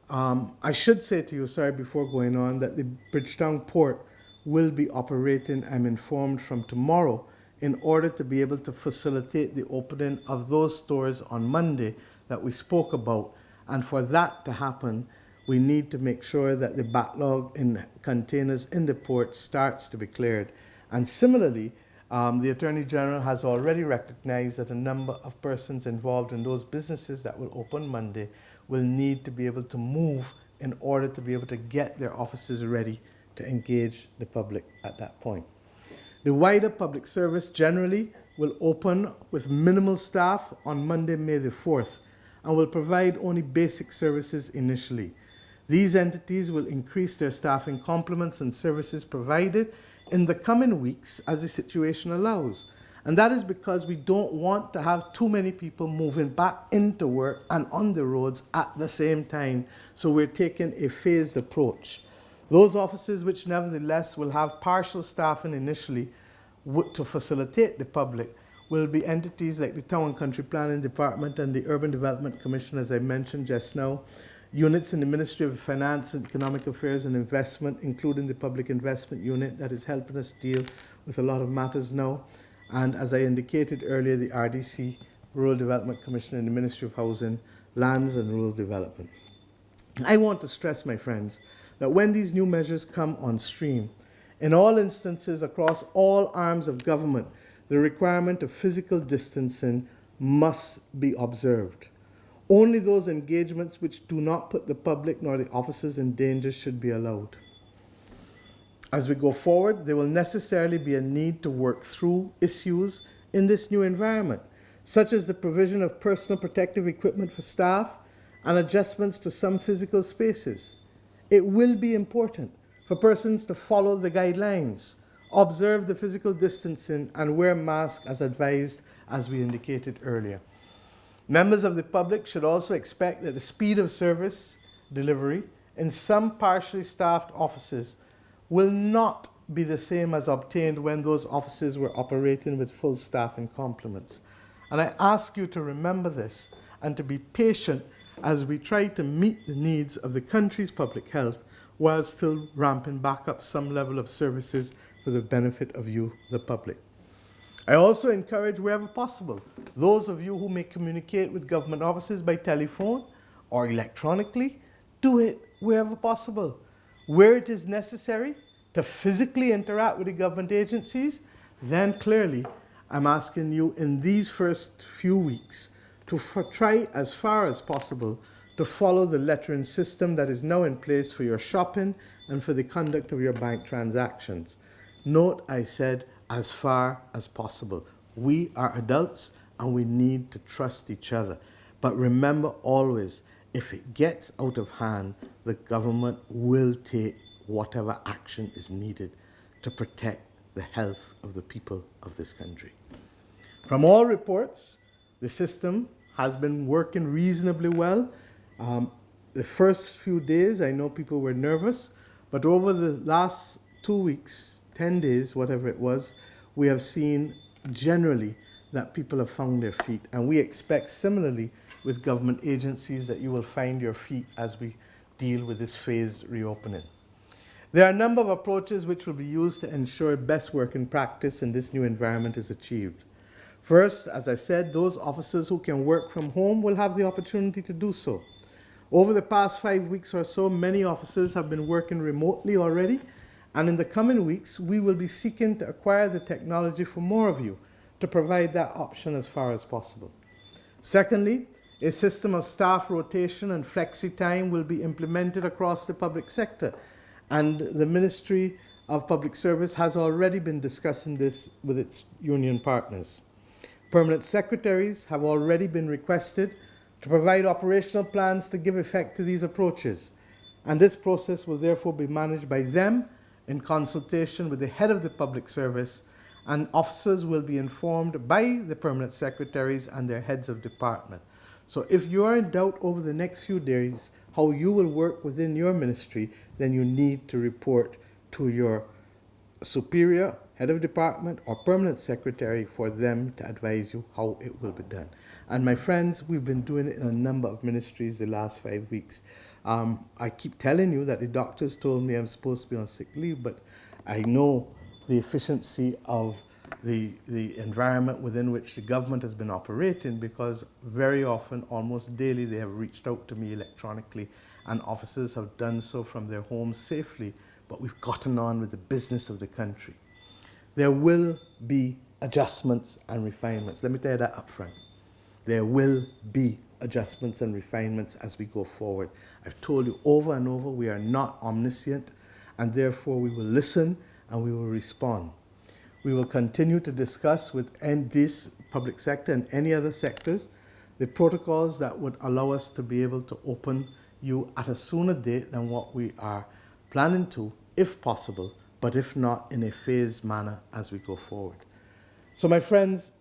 I should say to you, sorry, before going on, that the Bridgetown Port will be operating, I'm informed, from tomorrow in order to be able to facilitate the opening of those stores on Monday that we spoke about. And for that to happen, we need to make sure that the backlog in containers in the port starts to be cleared. And similarly, the Attorney General has already recognized that a number of persons involved in those businesses that will open Monday will need to be able to move in order to be able to get their offices ready to engage the public at that point. The wider public service generally will open with minimal staff on Monday, May the 4th, and will provide only basic services initially. These entities will increase their staffing complements and services provided in the coming weeks as the situation allows. And that is because we don't want to have too many people moving back into work and on the roads at the same time. So we're taking a phased approach. Those offices which nevertheless will have partial staffing initially to facilitate the public will be entities like the Town and Country Planning Department and the Urban Development Commission, as I mentioned just now, units in the Ministry of Finance and Economic Affairs and Investment, including the Public Investment Unit that is helping us deal with a lot of matters now, and as I indicated earlier, the RDC, Rural Development Commission, and the Ministry of Housing, Lands and Rural Development. I want to stress, my friends, that when these new measures come on stream, in all instances across all arms of government, the requirement of physical distancing must be observed. Only those engagements which do not put the public nor the officers in danger should be allowed. As we go forward, there will necessarily be a need to work through issues in this new environment, such as the provision of personal protective equipment for staff and adjustments to some physical spaces. It will be important for persons to follow the guidelines, observe the physical distancing, and wear masks as advised, as we indicated earlier. Members of the public should also expect that the speed of service delivery in some partially staffed offices will not be the same as obtained when those offices were operating with full staff and complements. And I ask you to remember this and to be patient as we try to meet the needs of the country's public health while still ramping back up some level of services for the benefit of you, the public. I also encourage, wherever possible, those of you who may communicate with government offices by telephone or electronically, do it wherever possible. Where it is necessary to physically interact with the government agencies, then clearly I'm asking you in these first few weeks to try as far as possible to follow the lettering system that is now in place for your shopping and for the conduct of your bank transactions. Note I said as far as possible. We are adults and we need to trust each other. But remember always, if it gets out of hand, the government will take whatever action is needed to protect the health of the people of this country. From all reports, the system has been working reasonably well. The first few days, I know people were nervous, but over the last 2 weeks, 10 days, whatever it was, we have seen generally that people have found their feet. And we expect similarly with government agencies that you will find your feet as we deal with this phased reopening. There are a number of approaches which will be used to ensure best working practice in this new environment is achieved. First, as I said, those officers who can work from home will have the opportunity to do so. Over the past 5 weeks or so, many officers have been working remotely already, and in the coming weeks, we will be seeking to acquire the technology for more of you to provide that option as far as possible. Secondly, a system of staff rotation and flexi time will be implemented across the public sector, and the Ministry of Public Service has already been discussing this with its union partners. Permanent secretaries have already been requested to provide operational plans to give effect to these approaches, and this process will therefore be managed by them in consultation with the head of the public service, and officers will be informed by the permanent secretaries and their heads of department. So if you are in doubt over the next few days how you will work within your ministry, then you need to report to your superior, head of department, or permanent secretary for them to advise you how it will be done. And my friends, we've been doing it in a number of ministries the last 5 weeks. I keep telling you that the doctors told me I'm supposed to be on sick leave, but I know the efficiency of the environment within which the government has been operating, because very often, almost daily, they have reached out to me electronically, and officers have done so from their homes safely, but we've gotten on with the business of the country. There will be adjustments and refinements. Let me tell you that up front. There will be adjustments and refinements as we go forward. I've told you over and over, we are not omniscient, and therefore we will listen and we will respond. We will continue to discuss with this public sector and any other sectors the protocols that would allow us to be able to open you at a sooner date than what we are planning to, if possible, but if not, in a phased manner as we go forward. So my friends,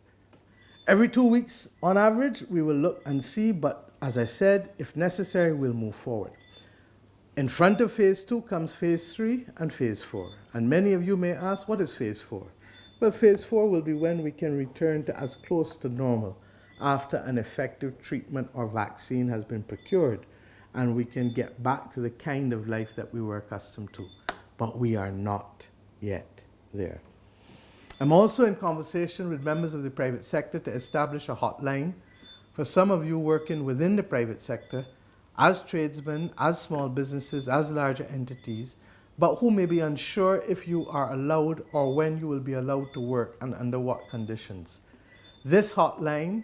every 2 weeks on average, we will look and see, but as I said, if necessary, we'll move forward. In front of phase 2 comes phase 3 and phase 4. And many of you may ask, what is phase 4? Well, phase 4 will be when we can return to as close to normal after an effective treatment or vaccine has been procured, and we can get back to the kind of life that we were accustomed to. But we are not yet there. I'm also in conversation with members of the private sector to establish a hotline for some of you working within the private sector as tradesmen, as small businesses, as larger entities, but who may be unsure if you are allowed or when you will be allowed to work and under what conditions. This hotline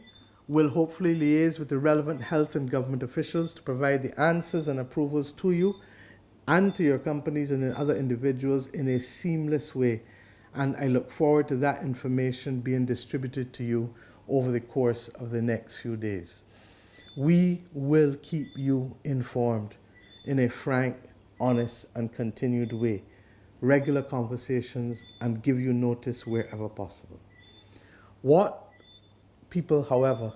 will hopefully liaise with the relevant health and government officials to provide the answers and approvals to you and to your companies and other individuals in a seamless way. And I look forward to that information being distributed to you over the course of the next few days. We will keep you informed in a frank, honest, and continued way, regular conversations, and give you notice wherever possible. What people, however,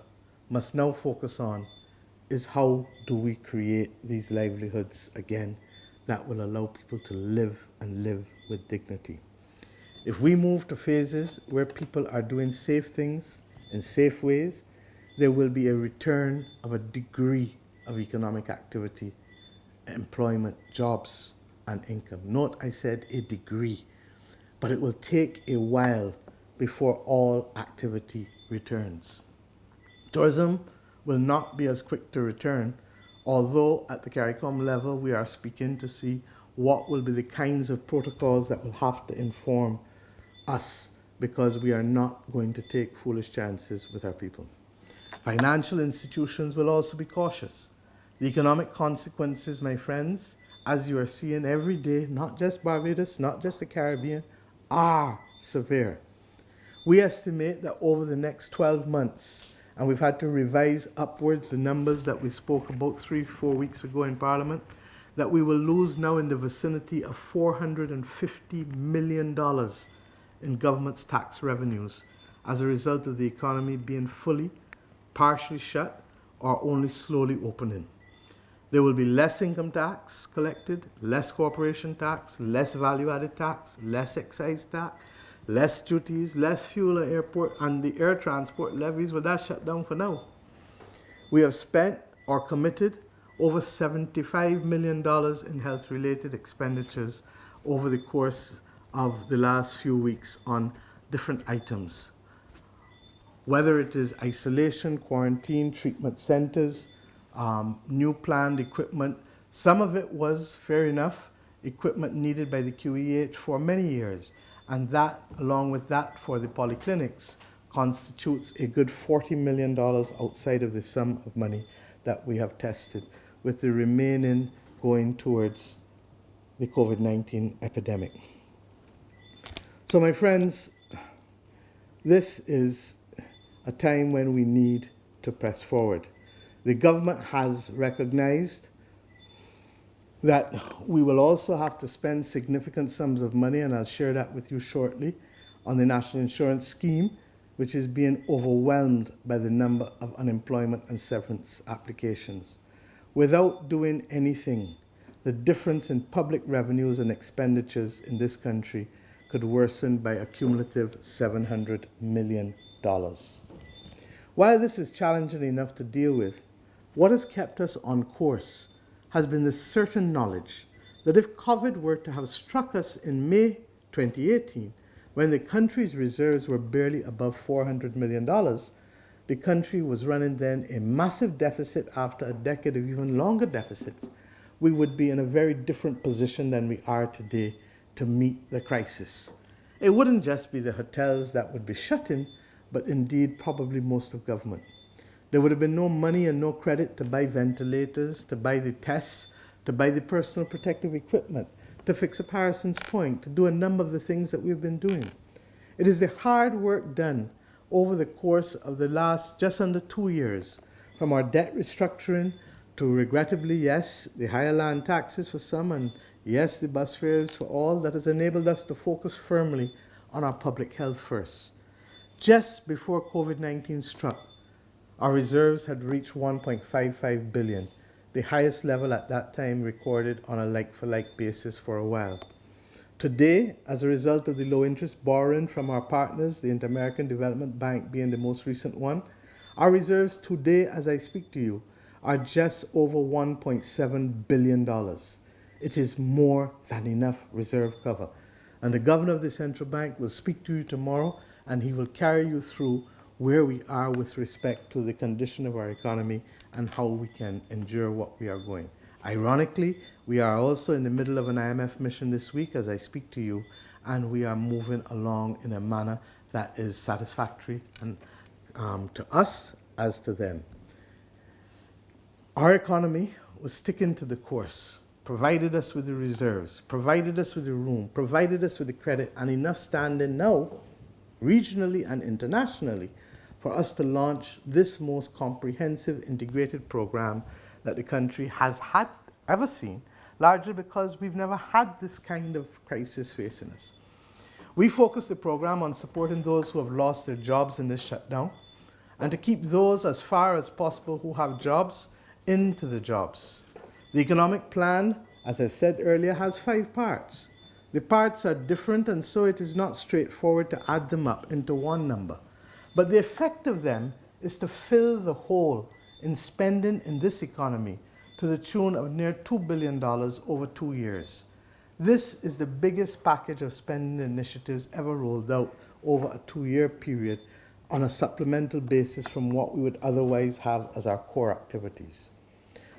must now focus on is how do we create these livelihoods again that will allow people to live and live with dignity. If we move to phases where people are doing safe things in safe ways, there will be a return of a degree of economic activity, employment, jobs, and income. Note I said a degree, but it will take a while before all activity returns. Tourism will not be as quick to return, although at the CARICOM level we are speaking to see what will be the kinds of protocols that will have to inform us, because we are not going to take foolish chances with our people. Financial institutions will also be cautious. The economic consequences, my friends, as you are seeing every day, not just Barbados, not just the Caribbean, are severe. We estimate that over the next 12 months, and we've had to revise upwards the numbers that we spoke about 3-4 weeks ago in Parliament, that we will lose now in the vicinity of $450 million in government's tax revenues as a result of the economy being fully, partially shut, or only slowly opening. There will be less income tax collected, less corporation tax, less value-added tax, less excise tax, less duties, less fuel at airport, and the air transport levies, well, that's shut down for now. We have spent or committed over $75 million in health-related expenditures over the course of the last few weeks on different items. Whether it is isolation, quarantine, treatment centers, new planned equipment, some of it was, fair enough, equipment needed by the QEH for many years. And that, along with that for the polyclinics, constitutes a good $40 million outside of the sum of money that we have tested, with the remaining going towards the COVID-19 epidemic. So my friends, this is a time when we need to press forward. The government has recognized that we will also have to spend significant sums of money, and I'll share that with you shortly, on the National Insurance Scheme, which is being overwhelmed by the number of unemployment and severance applications. Without doing anything, the difference in public revenues and expenditures in this country could worsen by a cumulative $700 million. While this is challenging enough to deal with, what has kept us on course has been the certain knowledge that if COVID were to have struck us in May 2018, when the country's reserves were barely above $400 million, the country was running then a massive deficit after a decade of even longer deficits, we would be in a very different position than we are today to meet the crisis. It wouldn't just be the hotels that would be shutting, but indeed probably most of government. There would have been no money and no credit to buy ventilators, to buy the tests, to buy the personal protective equipment, to fix up Harrison's Point, to do a number of the things that we've been doing. It is the hard work done over the course of the last just under 2 years, from our debt restructuring to, regrettably, yes, the higher land taxes for some, and yes, the bus fares for all, that has enabled us to focus firmly on our public health first. Just before COVID-19 struck, our reserves had reached $1.55 billion, the highest level at that time recorded on a like-for-like basis for a while. Today, as a result of the low-interest borrowing from our partners, the Inter-American Development Bank being the most recent one, our reserves today, as I speak to you, are just over $1.7 billion. It is more than enough reserve cover. And the governor of the central bank will speak to you tomorrow, and he will carry you through where we are with respect to the condition of our economy and how we can endure what we are going. Ironically, we are also in the middle of an IMF mission this week as I speak to you, and we are moving along in a manner that is satisfactory and to us as to them. Our economy was sticking to the course, provided us with the reserves, provided us with the room, provided us with the credit, and enough standing now, regionally and internationally, for us to launch this most comprehensive integrated program that the country has had ever seen, largely because we've never had this kind of crisis facing us. We focus the program on supporting those who have lost their jobs in this shutdown, and to keep those as far as possible who have jobs into the jobs. The economic plan, as I said earlier, has 5 parts. The parts are different, and so it is not straightforward to add them up into one number. But the effect of them is to fill the hole in spending in this economy to the tune of near $2 billion over 2 years. This is the biggest package of spending initiatives ever rolled out over a 2-year period on a supplemental basis from what we would otherwise have as our core activities.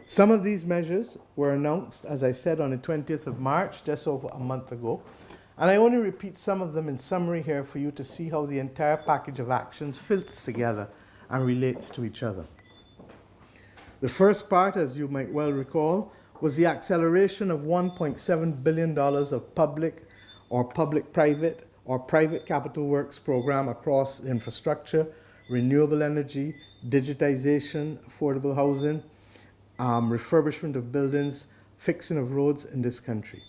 Some of these measures were announced, as I said, on the 20th of March, just over a month ago, and I only repeat some of them in summary here for you to see how the entire package of actions fits together and relates to each other. The first part, as you might well recall, was the acceleration of $1.7 billion of public or public-private or private capital works program across infrastructure, renewable energy, digitization, affordable housing, refurbishment of buildings, fixing of roads in this country.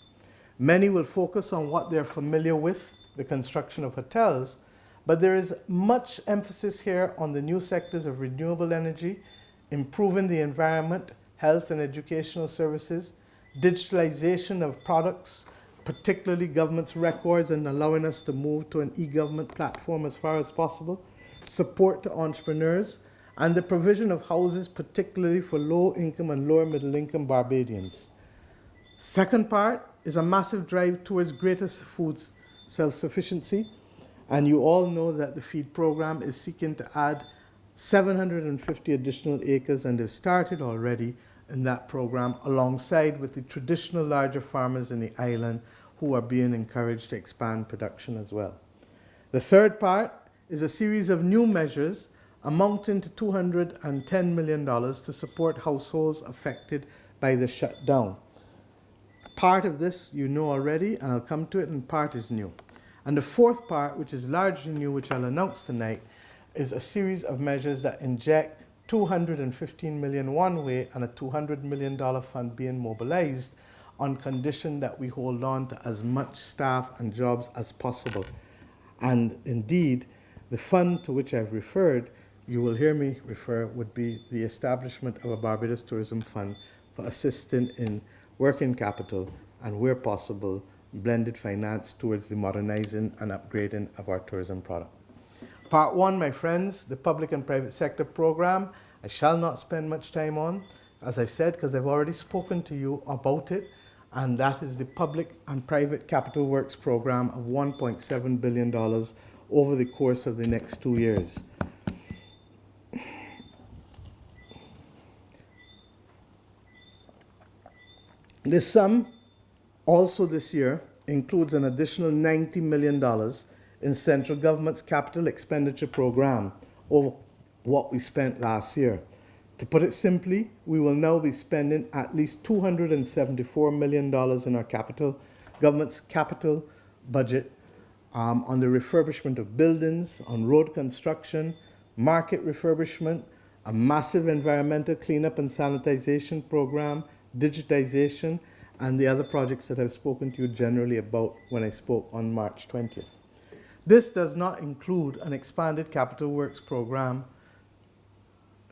Many will focus on what they're familiar with, the construction of hotels, but there is much emphasis here on the new sectors of renewable energy, improving the environment, health and educational services, digitalization of products, particularly government's records, and allowing us to move to an e-government platform as far as possible, support to entrepreneurs, and the provision of houses, particularly for low-income and lower-middle-income Barbadians. Second part is a massive drive towards greater food self-sufficiency, and you all know that the feed program is seeking to add 750 additional acres, and they've started already in that program alongside with the traditional larger farmers in the island who are being encouraged to expand production as well. The third part is a series of new measures amounting to $210 million to support households affected by the shutdown. Part of this you know already, and I'll come to it, and part is new. And the fourth part, which is largely new, which I'll announce tonight, is a series of measures that inject $215 million one way and a $200 million fund being mobilized on condition that we hold on to as much staff and jobs as possible. And indeed, the fund to which I've referred, you will hear me refer, would be the establishment of a Barbados Tourism Fund for assisting in working capital and, where possible, blended finance towards the modernizing and upgrading of our tourism product. Part 1, my friends, the public and private sector program, I shall not spend much time on, as I said, because I've already spoken to you about it, and that is the public and private capital works program of $1.7 billion over the course of the next 2 years. This sum, also this year, includes an additional $90 million in central government's capital expenditure program over what we spent last year. To put it simply, we will now be spending at least $274 million in our capital government's capital budget on the refurbishment of buildings, on road construction, market refurbishment, a massive environmental cleanup and sanitization program, digitization, and the other projects that I've spoken to you generally about when I spoke on March 20th. This does not include an expanded capital works program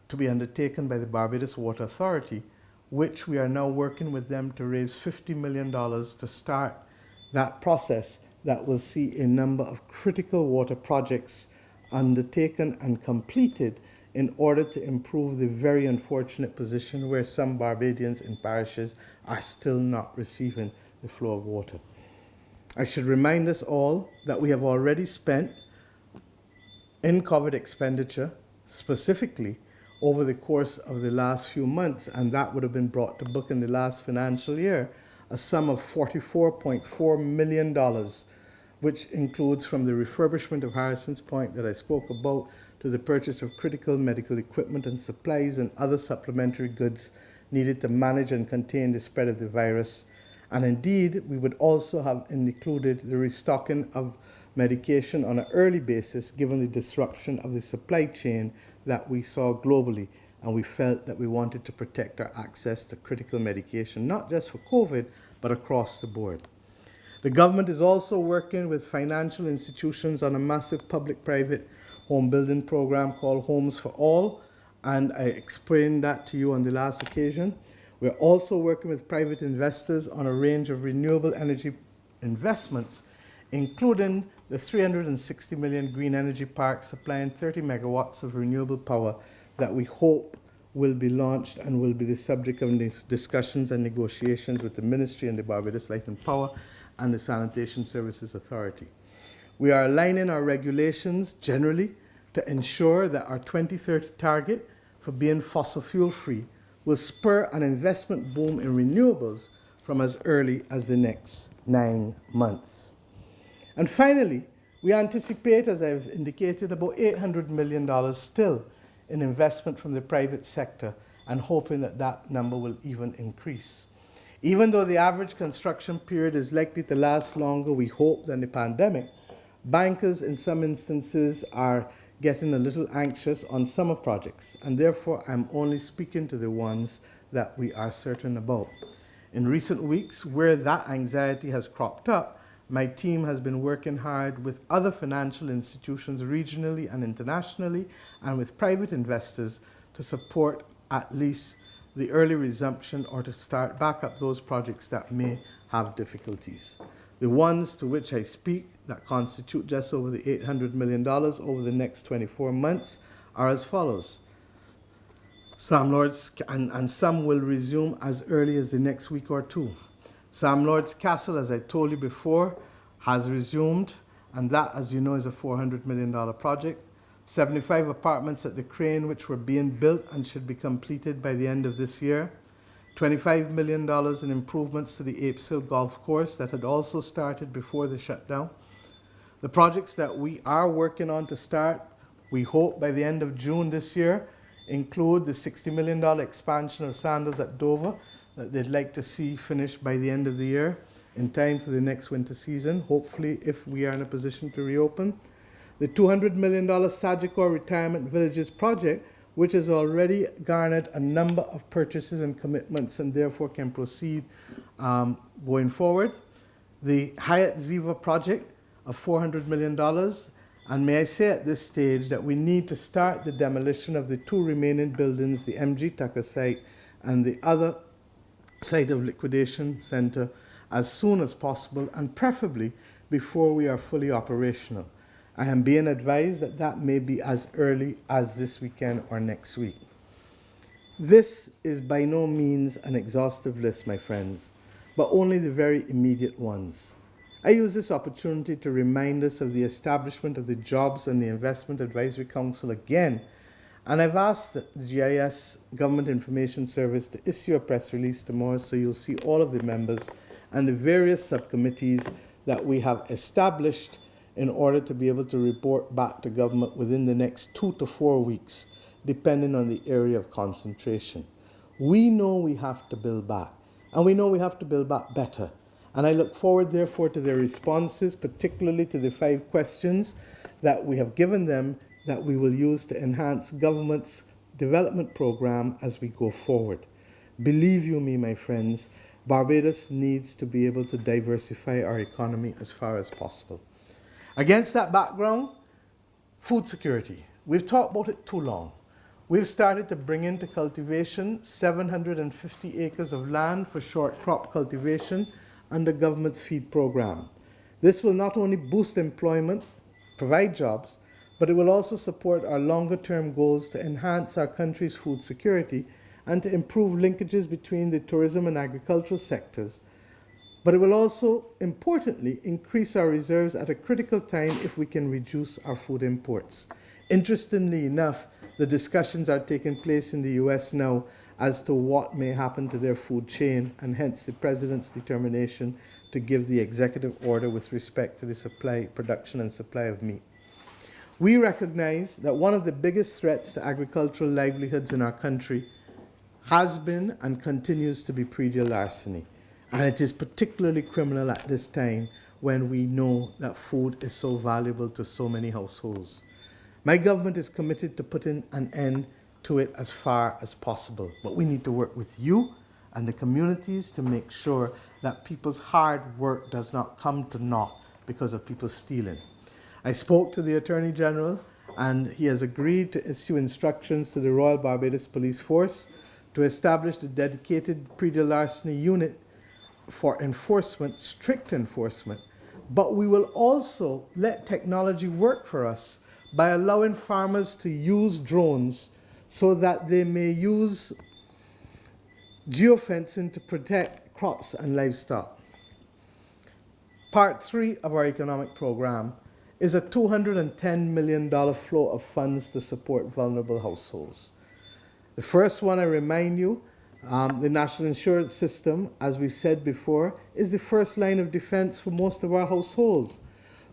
to be undertaken by the Barbados Water Authority, which we are now working with them to raise $50 million to start that process that will see a number of critical water projects undertaken and completed in order to improve the very unfortunate position where some Barbadians in parishes are still not receiving the flow of water. I should remind us all that we have already spent in COVID expenditure, specifically over the course of the last few months, and that would have been brought to book in the last financial year, a sum of $44.4 million, which includes from the refurbishment of Harrison's Point that I spoke about to the purchase of critical medical equipment and supplies and other supplementary goods needed to manage and contain the spread of the virus. And indeed, we would also have included the restocking of medication on an early basis given the disruption of the supply chain that we saw globally, and we felt that we wanted to protect our access to critical medication, not just for COVID, but across the board. The government is also working with financial institutions on a massive public-private home building program called Homes for All, and I explained that to you on the last occasion. We're also working with private investors on a range of renewable energy investments, including the 360 million green energy park supplying 30 megawatts of renewable power that we hope will be launched and will be the subject of discussions and negotiations with the Ministry and the Barbados Light and Power and the Sanitation Services Authority. We are aligning our regulations generally to ensure that our 2030 target for being fossil fuel free will spur an investment boom in renewables from as early as the next 9 months. And finally, we anticipate, as I've indicated, about $800 million still in investment from the private sector, and hoping that that number will even increase. Even though the average construction period is likely to last longer, we hope, than the pandemic, bankers in some instances are getting a little anxious on summer projects, and therefore I'm only speaking to the ones that we are certain about. In recent weeks, where that anxiety has cropped up, my team has been working hard with other financial institutions regionally and internationally, and with private investors to support at least the early resumption or to start back up those projects that may have difficulties. The ones to which I speak that constitute just over the $800 million over the next 24 months are as follows. Sam Lord's, and some will resume as early as the next week or two. Sam Lord's Castle, as I told you before, has resumed, and that, as you know, is a $400 million project. 75 apartments at the Crane, which were being built and should be completed by the end of this year. $25 million in improvements to the Apes Hill Golf Course that had also started before the shutdown. The projects that we are working on to start, we hope by the end of June this year, include the $60 million expansion of Sandals at Dover that they'd like to see finished by the end of the year in time for the next winter season, hopefully if we are in a position to reopen. The $200 million Sagicor Retirement Villages project, which has already garnered a number of purchases and commitments and therefore can proceed going forward. The Hyatt Ziva project of $400 million. And may I say at this stage that we need to start the demolition of the two remaining buildings, the MG Tucker site and the other site of liquidation center, as soon as possible, and preferably before we are fully operational. I am being advised that that may be as early as this weekend or next week. This is by no means an exhaustive list, my friends, but only the very immediate ones. I use this opportunity to remind us of the establishment of the Jobs and the Investment Advisory Council again, and I've asked the GIS Government Information Service to issue a press release tomorrow so you'll see all of the members and the various subcommittees that we have established in order to be able to report back to government within the next 2 to 4 weeks, depending on the area of concentration. We know we have to build back, and we know we have to build back better. And I look forward, therefore, to their responses, particularly to the 5 questions that we have given them that we will use to enhance government's development program as we go forward. Believe you me, my friends, Barbados needs to be able to diversify our economy as far as possible. Against that background, food security. We've talked about it too long. We've started to bring into cultivation 750 acres of land for short crop cultivation under government's feed program. This will not only boost employment, provide jobs, but it will also support our longer term goals to enhance our country's food security and to improve linkages between the tourism and agricultural sectors. But it will also, importantly, increase our reserves at a critical time if we can reduce our food imports. Interestingly enough, the discussions are taking place in the US now as to what may happen to their food chain, and hence the President's determination to give the executive order with respect to the supply, production and supply of meat. We recognize that one of the biggest threats to agricultural livelihoods in our country has been and continues to be predial larceny. And it is particularly criminal at this time when we know that food is so valuable to so many households. My government is committed to putting an end to it as far as possible. But we need to work with you and the communities to make sure that people's hard work does not come to naught because of people stealing. I spoke to the Attorney General and he has agreed to issue instructions to the Royal Barbados Police Force to establish the dedicated predial larceny unit for enforcement, strict enforcement. But we will also let technology work for us by allowing farmers to use drones so that they may use geofencing to protect crops and livestock. Part 3 of our economic program is a $210 million flow of funds to support vulnerable households. The first one, I remind you, the national insurance system, as we said before, is the first line of defense for most of our households.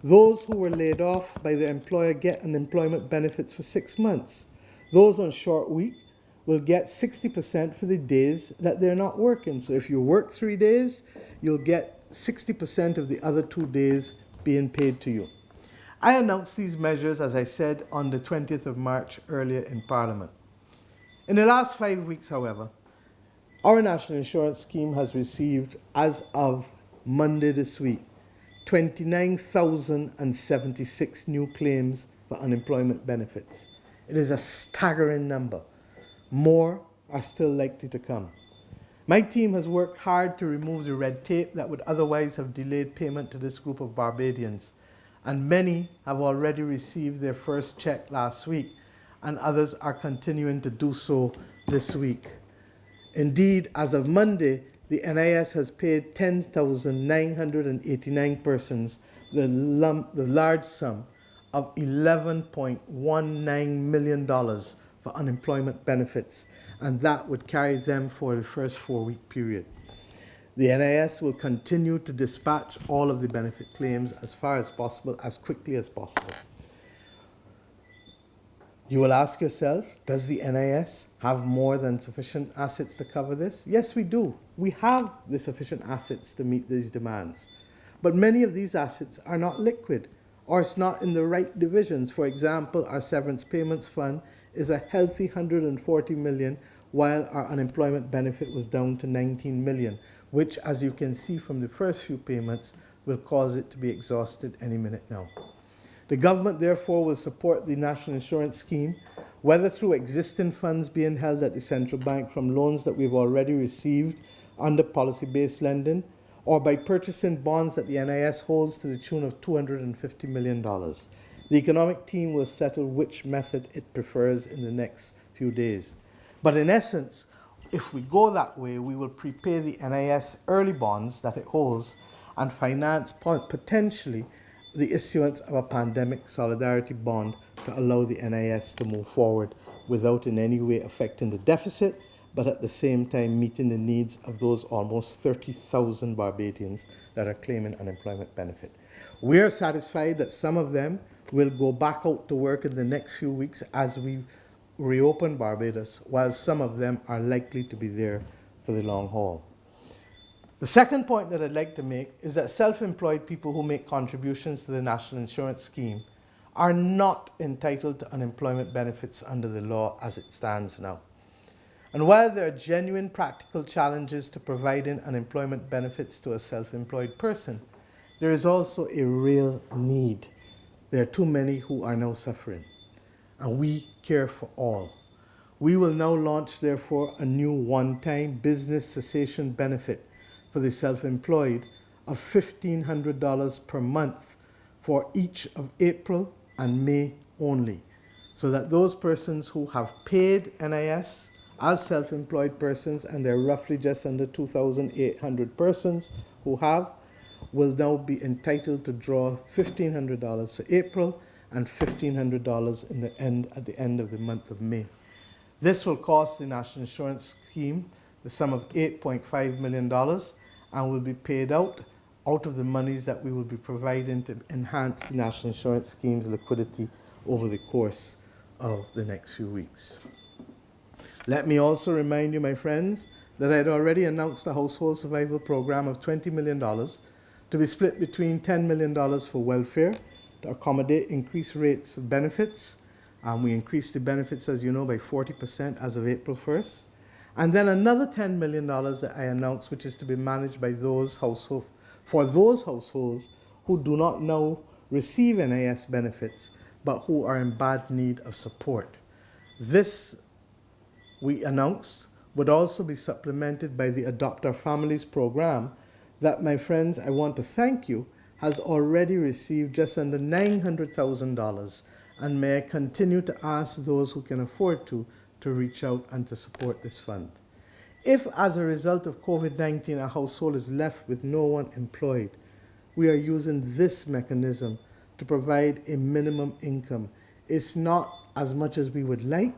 Those who were laid off by their employer get unemployment benefits for 6 months. Those on short week will get 60% for the days that they're not working. So if you work 3 days, you'll get 60% of the other 2 days being paid to you. I announced these measures, as I said, on the 20th of March earlier in Parliament. In the last 5 weeks, however, our national insurance scheme has received, as of Monday this week, 29,076 new claims for unemployment benefits. It is a staggering number. More are still likely to come. My team has worked hard to remove the red tape that would otherwise have delayed payment to this group of Barbadians, and many have already received their first check last week, and others are continuing to do so this week. Indeed, as of Monday, the NIS has paid 10,989 persons the large sum of $11.19 million for unemployment benefits, and that would carry them for the first 4-week period. The NIS will continue to dispatch all of the benefit claims as far as possible, as quickly as possible. You will ask yourself, does the NIS have more than sufficient assets to cover this? Yes, we do. We have the sufficient assets to meet these demands. But many of these assets are not liquid, or it's not in the right divisions. For example, our severance payments fund is a healthy $140 million, while our unemployment benefit was down to $19 million, which, as you can see from the first few payments, will cause it to be exhausted any minute now. The government, therefore, will support the national insurance scheme, whether through existing funds being held at the central bank from loans that we've already received under policy-based lending, or by purchasing bonds that the NIS holds to the tune of $250 million. The economic team will settle which method it prefers in the next few days. But in essence, if we go that way, we will prepay the NIS early bonds that it holds and finance potentially the issuance of a pandemic solidarity bond to allow the NIS to move forward without in any way affecting the deficit, but at the same time meeting the needs of those almost 30,000 Barbadians that are claiming unemployment benefit. We are satisfied that some of them will go back out to work in the next few weeks as we reopen Barbados, while some of them are likely to be there for the long haul. The second point that I'd like to make is that self-employed people who make contributions to the National Insurance Scheme are not entitled to unemployment benefits under the law as it stands now. And while there are genuine practical challenges to providing unemployment benefits to a self-employed person, there is also a real need. There are too many who are now suffering, and we care for all. We will now launch, therefore, a new one-time business cessation benefit for the self-employed of $1,500 per month for each of April and May only, so that those persons who have paid NIS as self-employed persons, and there are roughly just under 2,800 persons who have, will now be entitled to draw $1,500 for April and $1,500 at the end of the month of May. This will cost the National Insurance Scheme the sum of $8.5 million and will be paid out of the monies that we will be providing to enhance the National Insurance Scheme's liquidity over the course of the next few weeks. Let me also remind you, my friends, that I had already announced a household survival program of $20 million to be split between $10 million for welfare to accommodate increased rates of benefits. We increased the benefits, as you know, by 40% as of April 1st. And then another $10 million that I announced, which is to be managed by those households, for those households who do not now receive NIS benefits, but who are in bad need of support. This, we announced, would also be supplemented by the Adopt Our Families program that, my friends, I want to thank you, has already received just under $900,000. And may I continue to ask those who can afford to reach out and to support this fund. If, as a result of COVID-19, a household is left with no one employed, we are using this mechanism to provide a minimum income. It's not as much as we would like,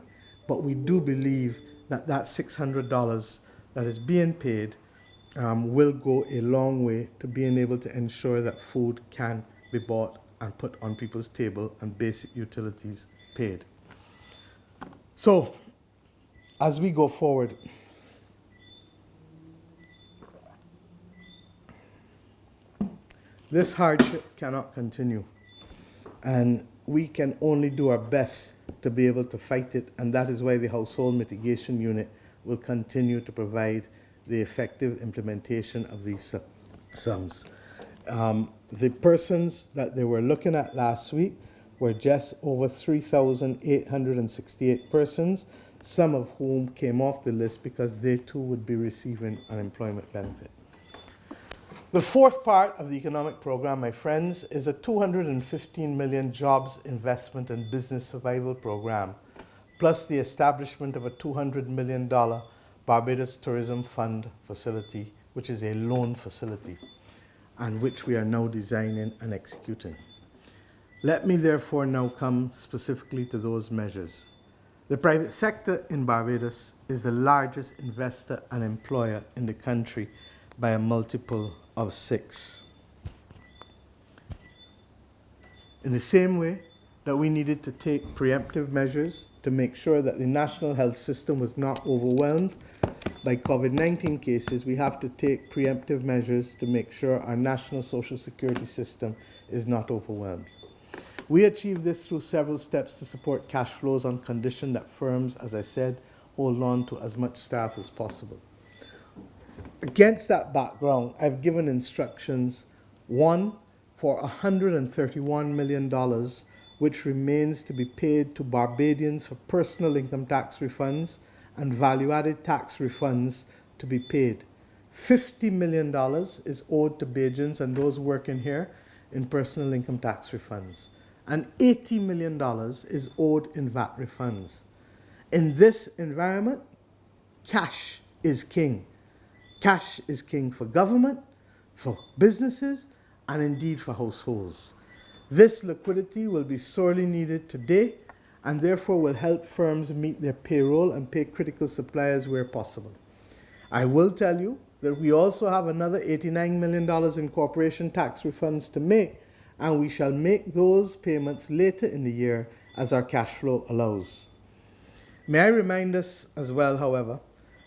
but we do believe that that $600 that is being paid will go a long way to being able to ensure that food can be bought and put on people's table and basic utilities paid. So, as we go forward, this hardship cannot continue, and we can only do our best to be able to fight it, and that is why the Household Mitigation Unit will continue to provide the effective implementation of these sums. The persons that they were looking at last week were just over 3,868 persons, some of whom came off the list because they too would be receiving unemployment benefit. The fourth part of the economic program, my friends, is a $215 million jobs investment and business survival program, plus the establishment of a $200 million Barbados Tourism Fund facility, which is a loan facility, and which we are now designing and executing. Let me therefore now come specifically to those measures. The private sector in Barbados is the largest investor and employer in the country by a multiple of 6. In the same way that we needed to take preemptive measures to make sure that the national health system was not overwhelmed by COVID-19 cases, we have to take preemptive measures to make sure our national social security system is not overwhelmed. We achieved this through several steps to support cash flows on condition that firms, as I said, hold on to as much staff as possible. Against that background, I've given instructions, one, for $131 million, which remains to be paid to Barbadians for personal income tax refunds and value-added tax refunds to be paid. $50 million is owed to Bajans and those working here in personal income tax refunds. And $80 million is owed in VAT refunds. In this environment, cash is king. Cash is king for government, for businesses, and indeed for households. This liquidity will be sorely needed today and therefore will help firms meet their payroll and pay critical suppliers where possible. I will tell you that we also have another $89 million in corporation tax refunds to make, and we shall make those payments later in the year as our cash flow allows. May I remind us as well, however,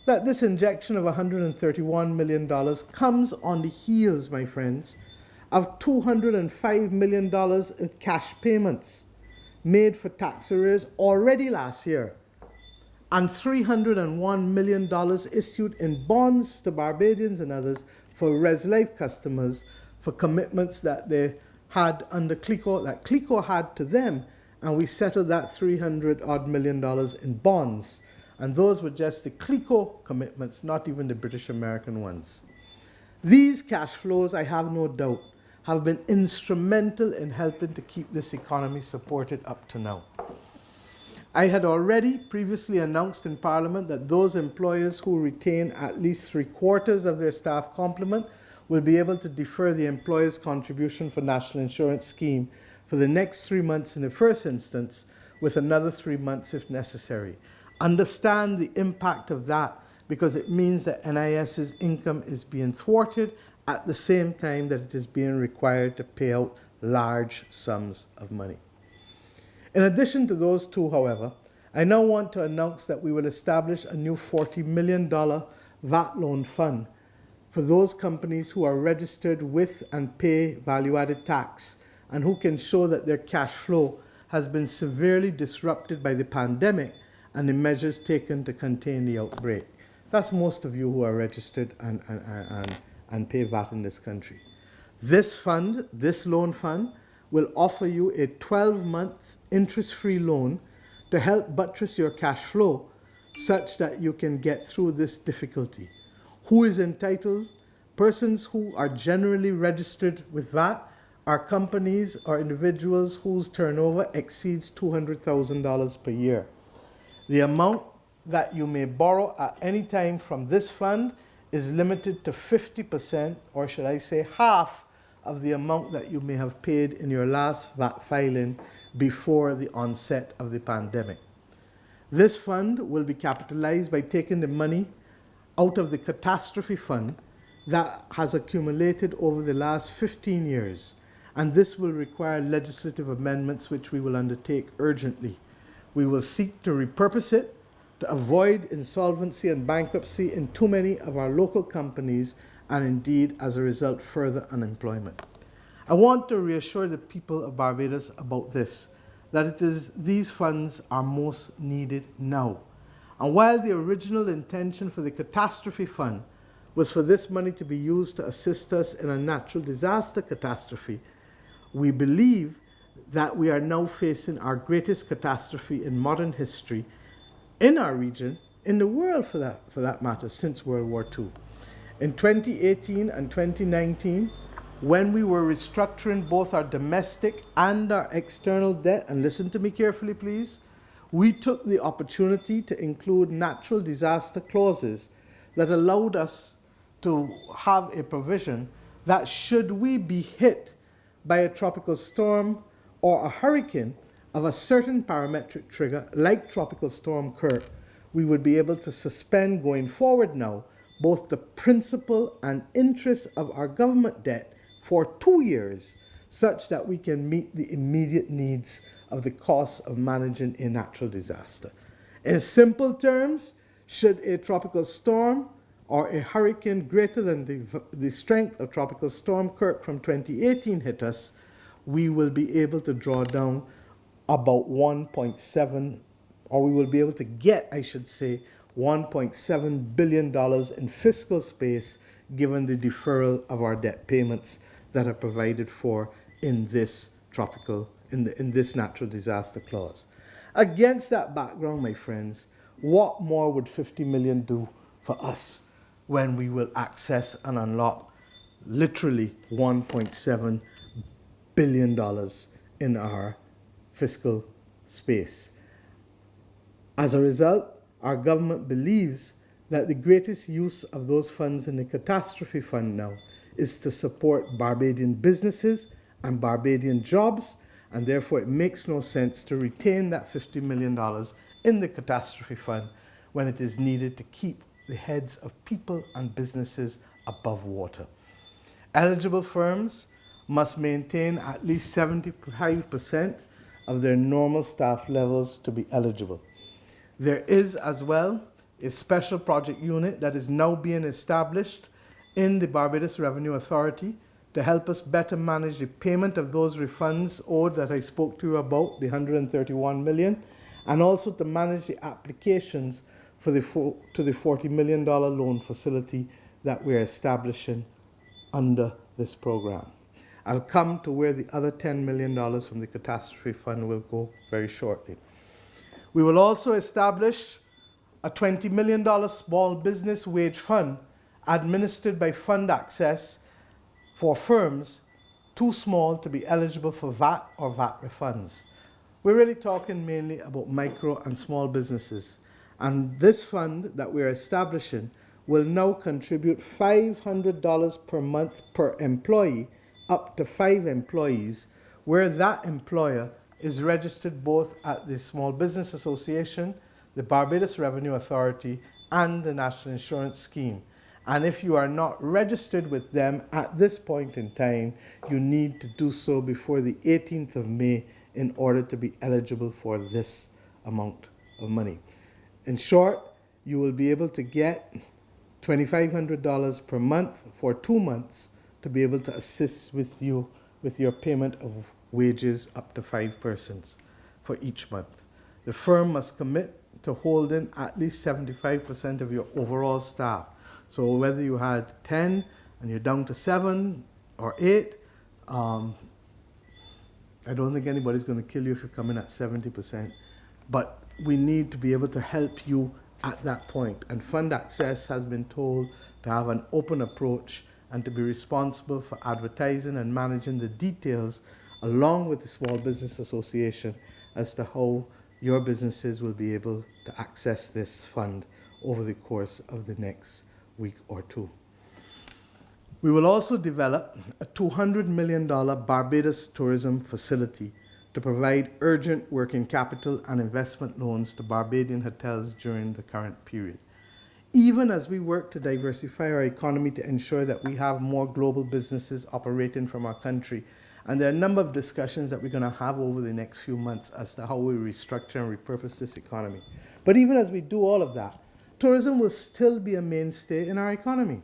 that this injection of $131 million comes on the heels, my friends, of $205 million in cash payments made for tax arrears already last year, and $301 million issued in bonds to Barbadians and others for ResLife customers for commitments that they had under CLICO, that CLICO had to them, and we settled that $300 million in bonds. And those were just the CLICO commitments, not even the British American ones. These cash flows, I have no doubt, have been instrumental in helping to keep this economy supported up to now. I had already previously announced in Parliament that those employers who retain at least 3/4 of their staff complement will be able to defer the employer's contribution for National Insurance Scheme for the next 3 months in the first instance, with another 3 months if necessary. Understand the impact of that, because it means that NIS's income is being thwarted at the same time that it is being required to pay out large sums of money. In addition to those two, however, I now want to announce that we will establish a new $40 million VAT loan fund for those companies who are registered with and pay value-added tax and who can show that their cash flow has been severely disrupted by the pandemic and the measures taken to contain the outbreak. That's most of you who are registered and pay VAT in this country. This fund, this loan fund, will offer you a 12-month interest-free loan to help buttress your cash flow such that you can get through this difficulty. Who is entitled? Persons who are generally registered with VAT are companies or individuals whose turnover exceeds $200,000 per year. The amount that you may borrow at any time from this fund is limited to 50%, or should I say half, of the amount that you may have paid in your last VAT filing before the onset of the pandemic. This fund will be capitalized by taking the money out of the catastrophe fund that has accumulated over the last 15 years, and this will require legislative amendments which we will undertake urgently. We will seek to repurpose it to avoid insolvency and bankruptcy in too many of our local companies, and indeed, as a result, further unemployment. I want to reassure the people of Barbados about this, that these funds are most needed now. And while the original intention for the catastrophe fund was for this money to be used to assist us in a natural disaster catastrophe, we believe that we are now facing our greatest catastrophe in modern history, in our region, in the world for that matter, since World War II. In 2018 and 2019, when we were restructuring both our domestic and our external debt, and listen to me carefully please, we took the opportunity to include natural disaster clauses that allowed us to have a provision that should we be hit by a tropical storm or a hurricane of a certain parametric trigger, like Tropical Storm Kirk, we would be able to suspend going forward now both the principal and interest of our government debt for 2 years, such that we can meet the immediate needs of the costs of managing a natural disaster. In simple terms, should a tropical storm or a hurricane greater than the strength of Tropical Storm Kirk from 2018 hit us, we will be able to draw down about 1.7, or we will be able to get, I should say, $1.7 billion in fiscal space given the deferral of our debt payments that are provided for in this in this natural disaster clause. Against that background, my friends, what more would 50 million do for us when we will access and unlock literally $1.7 billion in our fiscal space? As a result, our government believes that the greatest use of those funds in the catastrophe fund now is to support Barbadian businesses and Barbadian jobs, and therefore it makes no sense to retain that $50 million in the catastrophe fund when it is needed to keep the heads of people and businesses above water. Eligible firms must maintain at least 75% of their normal staff levels to be eligible. There is as well a special project unit that is now being established in the Barbados Revenue Authority to help us better manage the payment of those refunds owed that I spoke to you about, the 131 million, and also to manage the applications to the $40 million loan facility that we're establishing under this program. I'll come to where the other $10 million from the catastrophe fund will go very shortly. We will also establish a $20 million small business wage fund administered by Fund Access for firms too small to be eligible for VAT or VAT refunds. We're really talking mainly about micro and small businesses. And this fund that we're establishing will now contribute $500 per month per employee up to 5 employees, where that employer is registered both at the Small Business Association, the Barbados Revenue Authority, and the National Insurance Scheme. And if you are not registered with them at this point in time, you need to do so before the 18th of May in order to be eligible for this amount of money. In short, you will be able to get $2,500 per month for 2 months to be able to assist with you with your payment of wages up to 5 persons for each month. The firm must commit to holding at least 75% of your overall staff. So whether you had 10 and you're down to 7 or 8, I don't think anybody's going to kill you if you come in at 70%. But we need to be able to help you at that point. And Fund Access has been told to have an open approach and to be responsible for advertising and managing the details along with the Small Business Association as to how your businesses will be able to access this fund over the course of the next week or 2. We will also develop a $200 million Barbados tourism facility to provide urgent working capital and investment loans to Barbadian hotels during the current period. Even as we work to diversify our economy to ensure that we have more global businesses operating from our country, and there are a number of discussions that we're going to have over the next few months as to how we restructure and repurpose this economy. But even as we do all of that, tourism will still be a mainstay in our economy.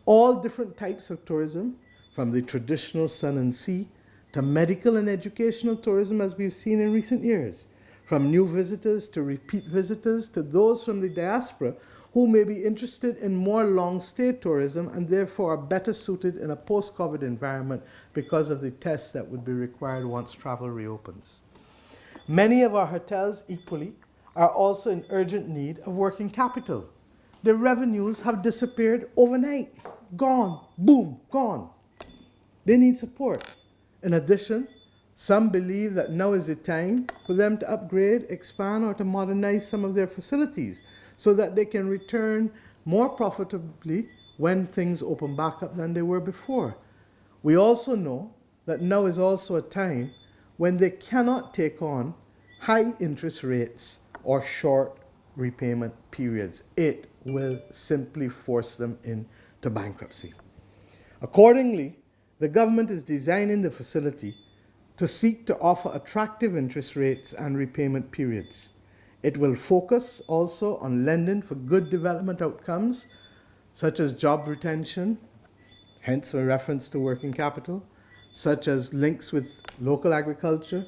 All different types of tourism, from the traditional sun and sea to medical and educational tourism as we've seen in recent years, from new visitors to repeat visitors to those from the diaspora who may be interested in more long-stay tourism and therefore are better suited in a post-COVID environment because of the tests that would be required once travel reopens. Many of our hotels equally are also in urgent need of working capital. Their revenues have disappeared overnight. Gone. Boom. Gone. They need support. In addition, some believe that now is the time for them to upgrade, expand, or to modernize some of their facilities so that they can return more profitably when things open back up than they were before. We also know that now is also a time when they cannot take on high interest rates or short repayment periods. It will simply force them into bankruptcy. Accordingly, the government is designing the facility to seek to offer attractive interest rates and repayment periods. It will focus also on lending for good development outcomes, such as job retention, hence a reference to working capital, such as links with local agriculture,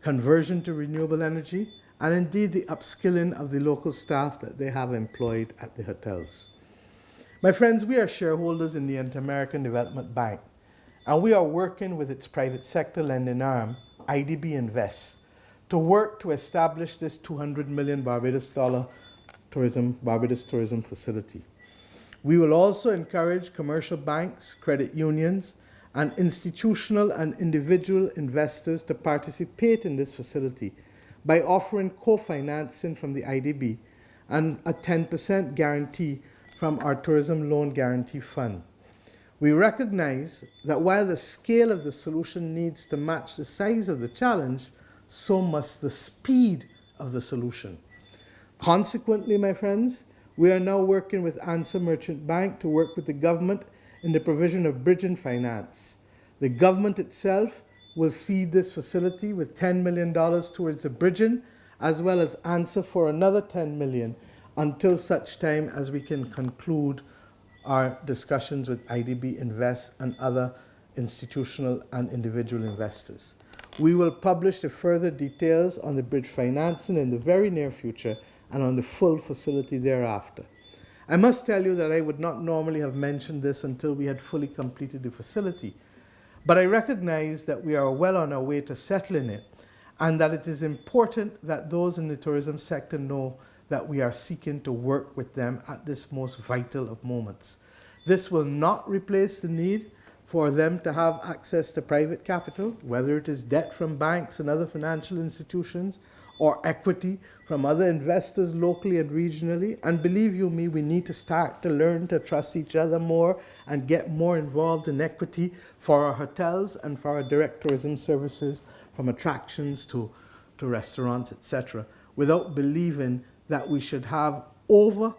conversion to renewable energy, and indeed the upskilling of the local staff that they have employed at the hotels. My friends, we are shareholders in the Inter-American Development Bank, and we are working with its private sector lending arm, IDB Invest, to work to establish this $200 million Barbados tourism facility. We will also encourage commercial banks, credit unions, and institutional and individual investors to participate in this facility by offering co-financing from the IDB and a 10% guarantee from our Tourism Loan Guarantee Fund. We recognize that while the scale of the solution needs to match the size of the challenge, so must the speed of the solution. Consequently, my friends, we are now working with ANSA Merchant Bank to work with the government in the provision of bridging finance. The government itself will seed this facility with $10 million towards the bridging, as well as ANSA for another $10 million. until such time as we can conclude our discussions with IDB Invest and other institutional and individual investors. We will publish the further details on the bridge financing in the very near future and on the full facility thereafter. I must tell you that I would not normally have mentioned this until we had fully completed the facility, but I recognize that we are well on our way to settling it, and that it is important that those in the tourism sector know that we are seeking to work with them at this most vital of moments. This will not replace the need for them to have access to private capital, whether it is debt from banks and other financial institutions, or equity from other investors locally and regionally. And believe you me, we need to start to learn to trust each other more and get more involved in equity for our hotels and for our direct tourism services, from attractions to restaurants, etc., without believing that we should have over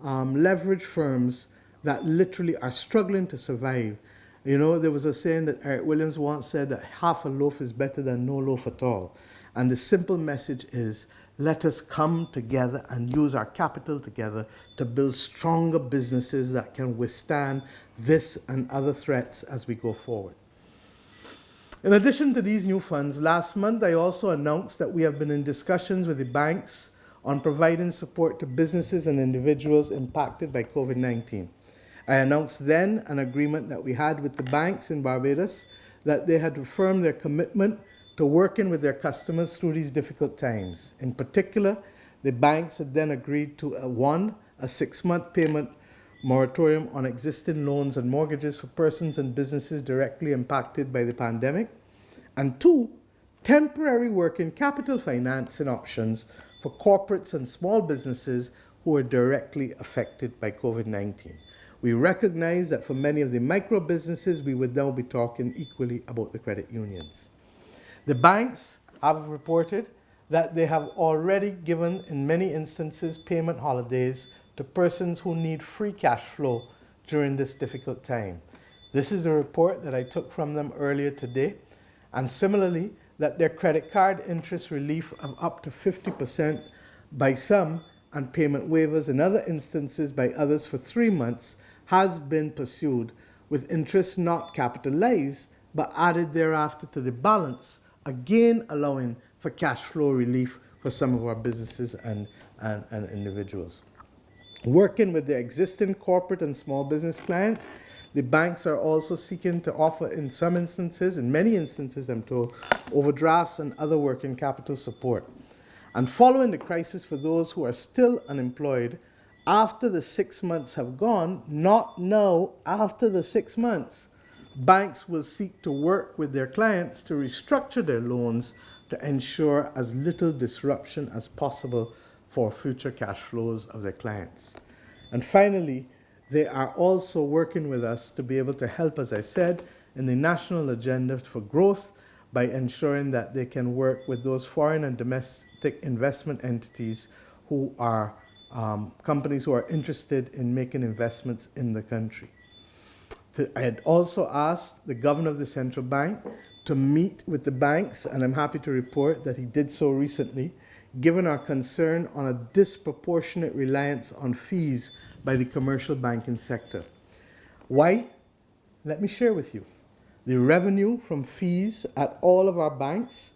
leveraged firms that literally are struggling to survive. You know, there was a saying that Eric Williams once said that half a loaf is better than no loaf at all. And the simple message is, let us come together and use our capital together to build stronger businesses that can withstand this and other threats as we go forward. In addition to these new funds, last month I also announced that we have been in discussions with the banks on providing support to businesses and individuals impacted by COVID-19. I announced then an agreement that we had with the banks in Barbados that they had affirmed their commitment to working with their customers through these difficult times. In particular, the banks had then agreed to a 6-month payment moratorium on existing loans and mortgages for persons and businesses directly impacted by the pandemic, and 2, temporary working capital financing options for corporates and small businesses who are directly affected by COVID-19. We recognize that for many of the micro businesses, we would now be talking equally about the credit unions. The banks have reported that they have already given, in many instances, payment holidays to persons who need free cash flow during this difficult time. This is a report that I took from them earlier today, and similarly, that their credit card interest relief of up to 50% by some and payment waivers in other instances by others for 3 months has been pursued, with interest not capitalized but added thereafter to the balance, again allowing for cash flow relief for some of our businesses and individuals. Working with their existing corporate and small business clients, the banks are also seeking to offer, in some instances, in many instances I'm told, overdrafts and other working capital support. And following the crisis for those who are still unemployed, after the 6 months have gone, not now, after the 6 months, banks will seek to work with their clients to restructure their loans to ensure as little disruption as possible for future cash flows of their clients. And finally, they are also working with us to be able to help, as I said, in the national agenda for growth by ensuring that they can work with those foreign and domestic investment entities who are companies who are interested in making investments in the country. I had also asked the governor of the central bank to meet with the banks, and I'm happy to report that he did so recently, given our concern on a disproportionate reliance on fees by the commercial banking sector. Why? Let me share with you. The revenue from fees at all of our banks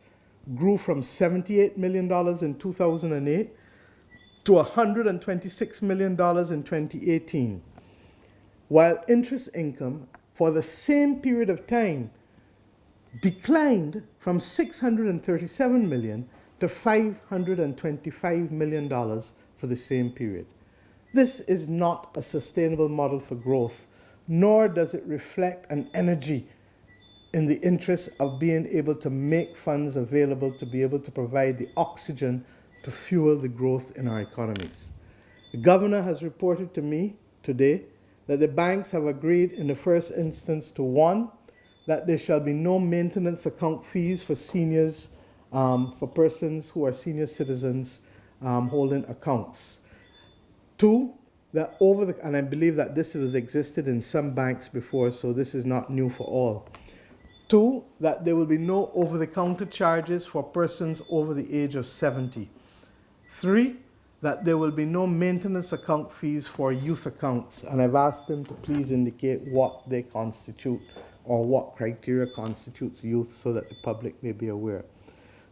grew from $78 million in 2008 to $126 million in 2018, while interest income for the same period of time declined from $637 million to $525 million for the same period. This is not a sustainable model for growth, nor does it reflect an energy in the interest of being able to make funds available to be able to provide the oxygen to fuel the growth in our economies. The governor has reported to me today that the banks have agreed in the first instance to 1, that there shall be no maintenance account fees for seniors, for persons who are senior citizens holding accounts. 2, that and I believe that this has existed in some banks before, so this is not new for all. 2, that there will be no over-the-counter charges for persons over the age of 70. 3, that there will be no maintenance account fees for youth accounts, and I've asked them to please indicate what they constitute or what criteria constitutes youth so that the public may be aware.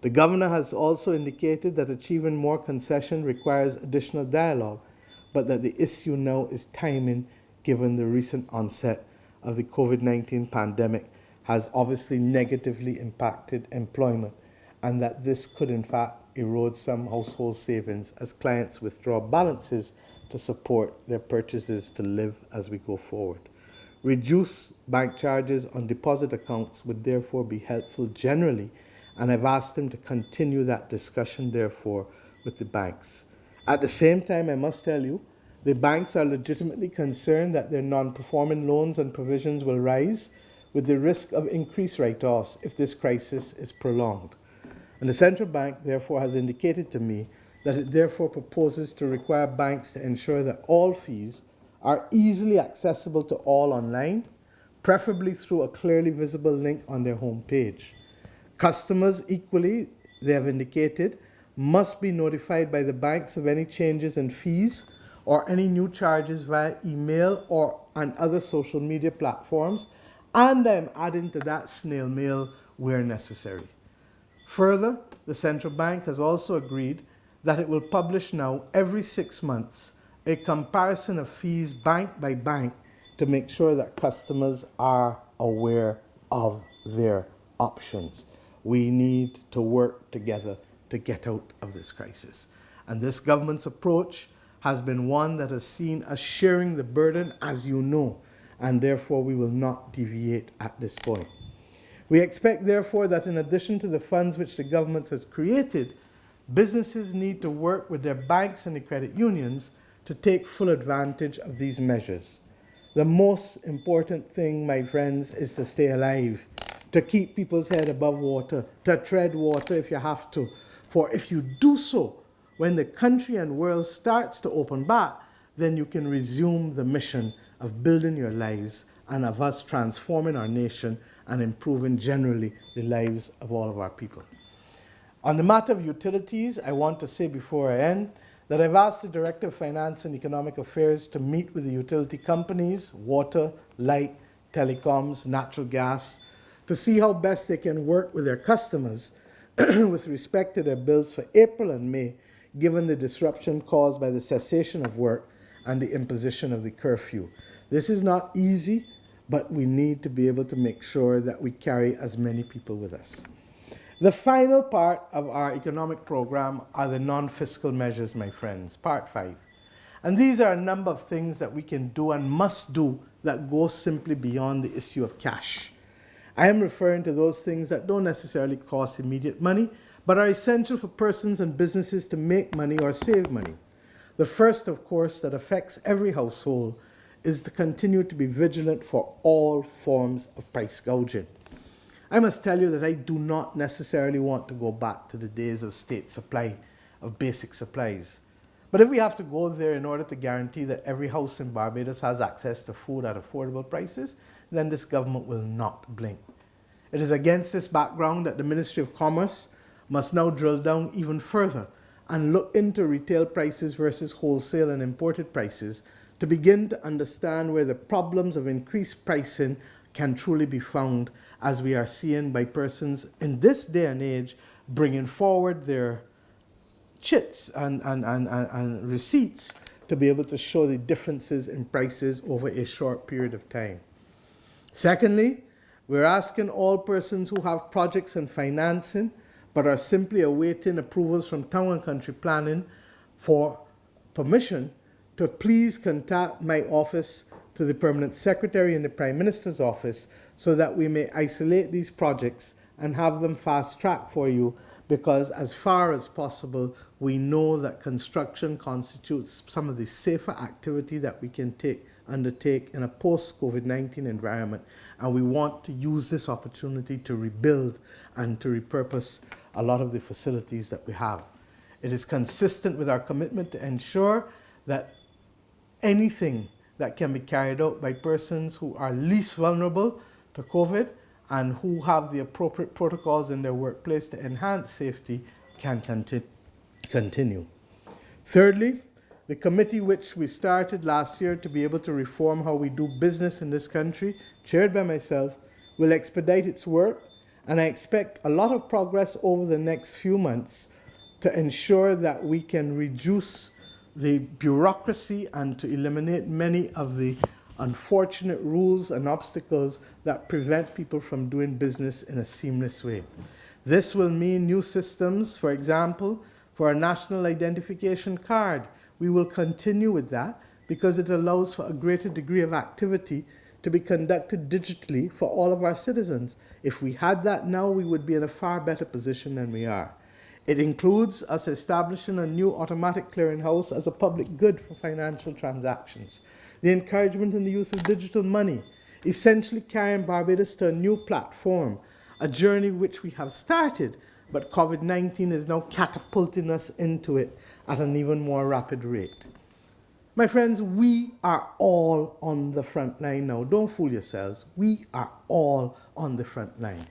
The Governor has also indicated that achieving more concession requires additional dialogue, but that the issue now is timing, given the recent onset of the COVID-19 pandemic has obviously negatively impacted employment, and that this could in fact erode some household savings as clients withdraw balances to support their purchases to live as we go forward. Reduced bank charges on deposit accounts would therefore be helpful generally, and I've asked them to continue that discussion therefore with the banks. At the same time, I must tell you, the banks are legitimately concerned that their non-performing loans and provisions will rise, with the risk of increased write-offs if this crisis is prolonged. And the central bank therefore has indicated to me that it therefore proposes to require banks to ensure that all fees are easily accessible to all online, preferably through a clearly visible link on their homepage. Customers equally, they have indicated, must be notified by the banks of any changes in fees or any new charges via email or on other social media platforms, and I'm adding to that snail mail where necessary. Further, the central bank has also agreed that it will publish now every 6 months a comparison of fees bank by bank to make sure that customers are aware of their options. We need to work together to get out of this crisis. And this government's approach has been one that has seen us sharing the burden, as you know, and therefore we will not deviate at this point. We expect, therefore, that in addition to the funds which the government has created, businesses need to work with their banks and the credit unions to take full advantage of these measures. The most important thing, my friends, is to stay alive, to keep people's head above water, to tread water if you have to. For if you do so, when the country and world starts to open back, then you can resume the mission of building your lives and of us transforming our nation and improving generally the lives of all of our people. On the matter of utilities, I want to say before I end that I've asked the Director of Finance and Economic Affairs to meet with the utility companies, water, light, telecoms, natural gas, to see how best they can work with their customers with respect to their bills for April and May, given the disruption caused by the cessation of work and the imposition of the curfew. This is not easy, but we need to be able to make sure that we carry as many people with us. The final part of our economic program are the non-fiscal measures, my friends, part 5. And these are a number of things that we can do and must do that go simply beyond the issue of cash. I am referring to those things that don't necessarily cost immediate money, but are essential for persons and businesses to make money or save money. The first, of course, that affects every household is to continue to be vigilant for all forms of price gouging. I must tell you that I do not necessarily want to go back to the days of state supply of basic supplies. But if we have to go there in order to guarantee that every house in Barbados has access to food at affordable prices, then this government will not blink. It is against this background that the Ministry of Commerce must now drill down even further and look into retail prices versus wholesale and imported prices to begin to understand where the problems of increased pricing can truly be found, as we are seeing by persons in this day and age bringing forward their chits and receipts to be able to show the differences in prices over a short period of time. Secondly, we're asking all persons who have projects and financing but are simply awaiting approvals from Town and Country Planning for permission to please contact my office to the Permanent Secretary in the Prime Minister's office so that we may isolate these projects and have them fast-tracked for you, because as far as possible, we know that construction constitutes some of the safer activity that we can undertake in a post-COVID-19 environment, and we want to use this opportunity to rebuild and to repurpose a lot of the facilities that we have. It is consistent with our commitment to ensure that anything that can be carried out by persons who are least vulnerable to COVID and who have the appropriate protocols in their workplace to enhance safety can continue. Thirdly, the committee which we started last year to be able to reform how we do business in this country, chaired by myself, will expedite its work, and I expect a lot of progress over the next few months to ensure that we can reduce the bureaucracy and to eliminate many of the unfortunate rules and obstacles that prevent people from doing business in a seamless way. This will mean new systems, for example, for a national identification card. We will continue with that because it allows for a greater degree of activity to be conducted digitally for all of our citizens. If we had that now, we would be in a far better position than we are. It includes us establishing a new automatic clearinghouse as a public good for financial transactions. The encouragement in the use of digital money, essentially carrying Barbados to a new platform, a journey which we have started, but COVID-19 is now catapulting us into it at an even more rapid rate. My friends, we are all on the front line now. Don't fool yourselves. We are all on the front line.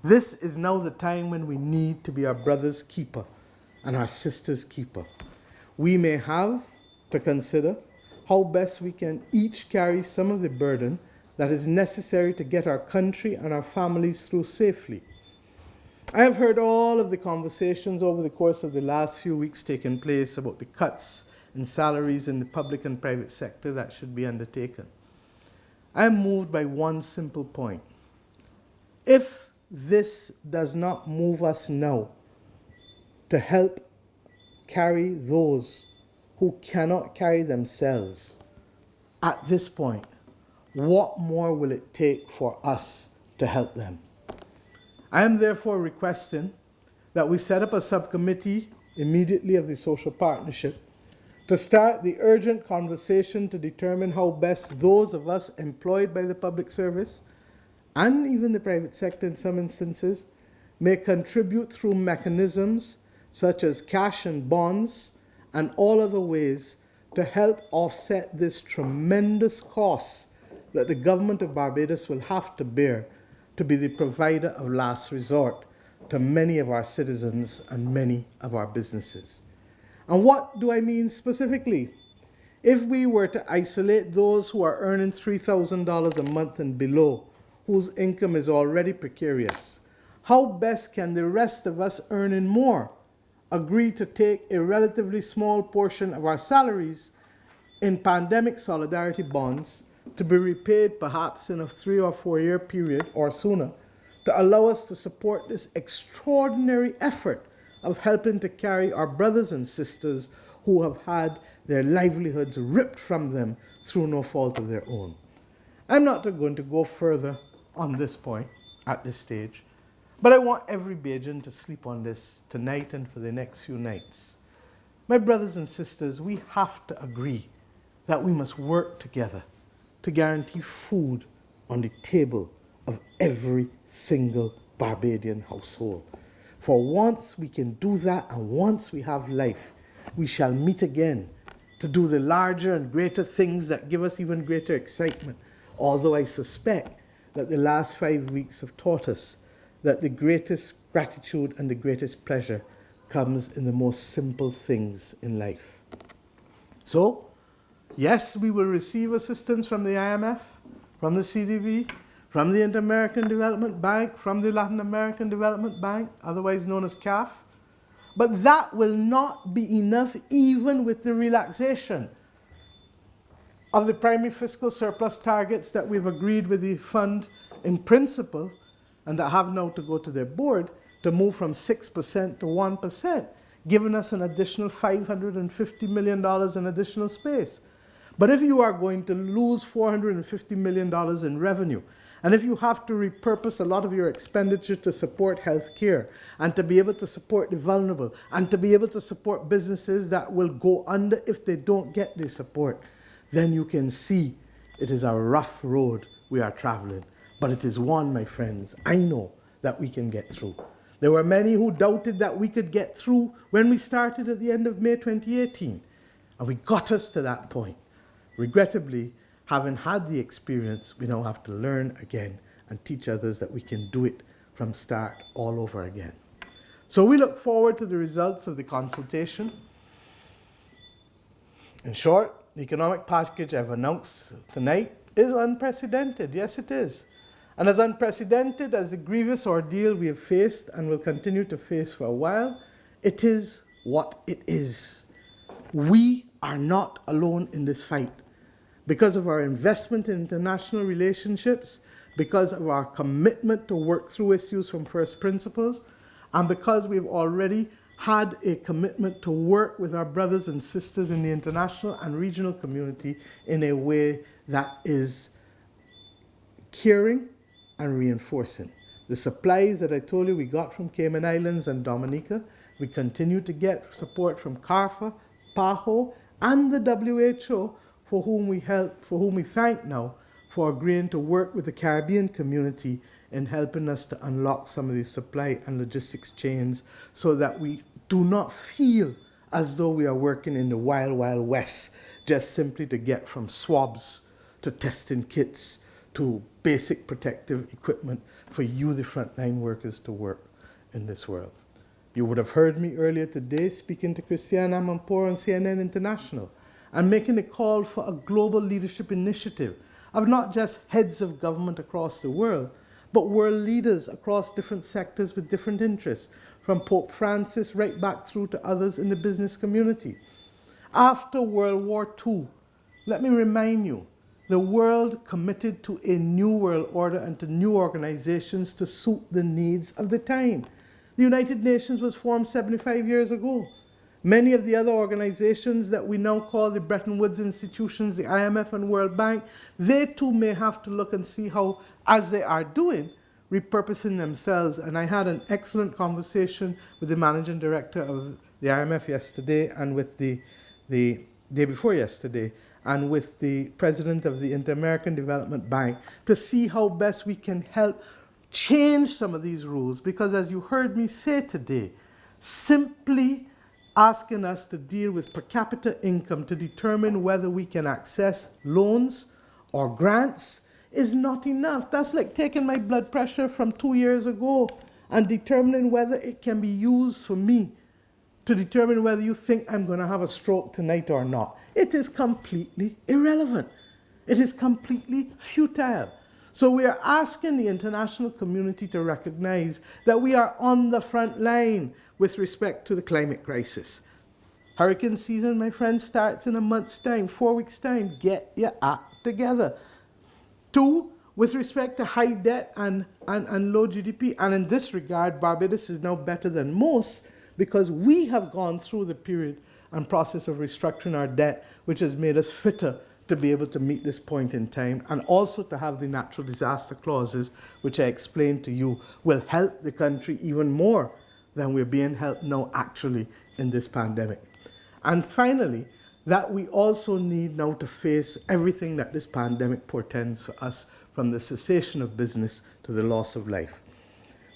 This is now the time when we need to be our brother's keeper and our sister's keeper. We may have to consider how best we can each carry some of the burden that is necessary to get our country and our families through safely. I have heard all of the conversations over the course of the last few weeks taking place about the cuts in salaries in the public and private sector that should be undertaken. I am moved by one simple point. If this does not move us now to help carry those who cannot carry themselves, at this point, what more will it take for us to help them? I am therefore requesting that we set up a subcommittee immediately of the social partnership to start the urgent conversation to determine how best those of us employed by the public service and even the private sector in some instances may contribute through mechanisms such as cash and bonds and all other ways to help offset this tremendous cost that the government of Barbados will have to bear to be the provider of last resort to many of our citizens and many of our businesses. And what do I mean specifically? If we were to isolate those who are earning $3,000 a month and below, whose income is already precarious, how best can the rest of us earning more agree to take a relatively small portion of our salaries in pandemic solidarity bonds to be repaid perhaps in a 3 or 4 year period or sooner, to allow us to support this extraordinary effort of helping to carry our brothers and sisters who have had their livelihoods ripped from them through no fault of their own. I'm not going to go further on this point at this stage, but I want every Bajan to sleep on this tonight and for the next few nights. My brothers and sisters, we have to agree that we must work together to guarantee food on the table of every single Barbadian household. For once we can do that, and once we have life, we shall meet again to do the larger and greater things that give us even greater excitement. Although I suspect that the last 5 weeks have taught us that the greatest gratitude and the greatest pleasure comes in the most simple things in life. So, yes, we will receive assistance from the IMF, from the CDB, from the Inter-American Development Bank, from the Latin American Development Bank, otherwise known as CAF. But that will not be enough even with the relaxation of the primary fiscal surplus targets that we've agreed with the fund in principle and that have now to go to their board to move from 6% to 1%, giving us an additional $550 million in additional space. But if you are going to lose $450 million in revenue, and if you have to repurpose a lot of your expenditure to support health care and to be able to support the vulnerable and to be able to support businesses that will go under if they don't get the support, then you can see it is a rough road we are traveling. But it is one, my friends, I know that we can get through. There were many who doubted that we could get through when we started at the end of May 2018. And we got us to that point. Regrettably, having had the experience, we now have to learn again and teach others that we can do it from start all over again. So we look forward to the results of the consultation. In short, the economic package I've announced tonight is unprecedented. Yes, it is. And as unprecedented as the grievous ordeal we have faced and will continue to face for a while, it is what it is. We are not alone in this fight. Because of our investment in international relationships, because of our commitment to work through issues from first principles, and because we've already had a commitment to work with our brothers and sisters in the international and regional community in a way that is caring and reinforcing. The supplies that I told you we got from Cayman Islands and Dominica, we continue to get support from CARFA, PAHO, and the WHO, for whom we thank now for agreeing to work with the Caribbean community in helping us to unlock some of these supply and logistics chains so that we do not feel as though we are working in the wild, wild west, just simply to get from swabs to testing kits to basic protective equipment for you, the frontline workers, to work in this world. You would have heard me earlier today speaking to Christiane Amanpour on CNN International and making a call for a global leadership initiative of not just heads of government across the world, but world leaders across different sectors with different interests, from Pope Francis right back through to others in the business community. After World War II, let me remind you, the world committed to a new world order and to new organizations to suit the needs of the time. The United Nations was formed 75 years ago. Many of the other organizations that we now call the Bretton Woods institutions, the IMF and World Bank, they too may have to look and see how, as they are doing, repurposing themselves. And I had an excellent conversation with the managing director of the IMF yesterday and with the day before yesterday, and with the president of the Inter-American Development Bank to see how best we can help change some of these rules. Because as you heard me say today, simply asking us to deal with per capita income to determine whether we can access loans or grants is not enough. That's like taking my blood pressure from 2 years ago and determining whether it can be used for me to determine whether you think I'm going to have a stroke tonight or not. It is completely irrelevant. It is completely futile. So we are asking the international community to recognize that we are on the front line with respect to the climate crisis. Hurricane season, my friend, starts in a month's time, 4 weeks' time. Get your act together. 2, with respect to high debt and low GDP. And in this regard, Barbados is now better than most because we have gone through the period and process of restructuring our debt, which has made us fitter to be able to meet this point in time, and also to have the natural disaster clauses, which I explained to you, will help the country even more than we're being helped now actually in this pandemic. And finally, that we also need now to face everything that this pandemic portends for us, from the cessation of business to the loss of life.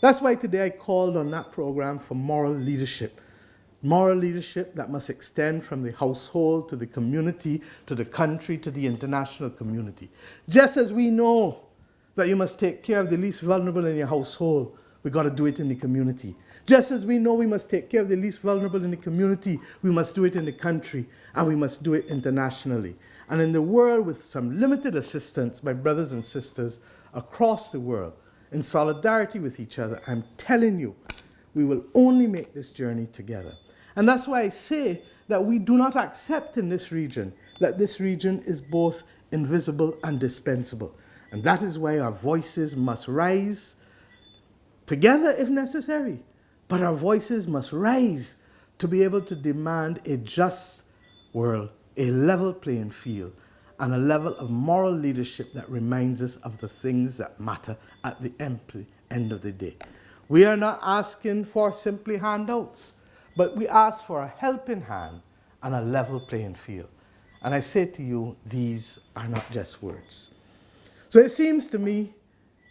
That's why today I called on that program for moral leadership. Moral leadership that must extend from the household to the community, to the country, to the international community. Just as we know that you must take care of the least vulnerable in your household, we got to do it in the community. Just as we know we must take care of the least vulnerable in the community, we must do it in the country, and we must do it internationally. And in the world with some limited assistance by brothers and sisters across the world, in solidarity with each other, I'm telling you, we will only make this journey together. And that's why I say that we do not accept in this region that this region is both invisible and dispensable. And that is why our voices must rise together if necessary. But our voices must rise to be able to demand a just world, a level playing field, and a level of moral leadership that reminds us of the things that matter at the end of the day. We are not asking for simply handouts, but we ask for a helping hand and a level playing field. And I say to you, these are not just words. So it seems to me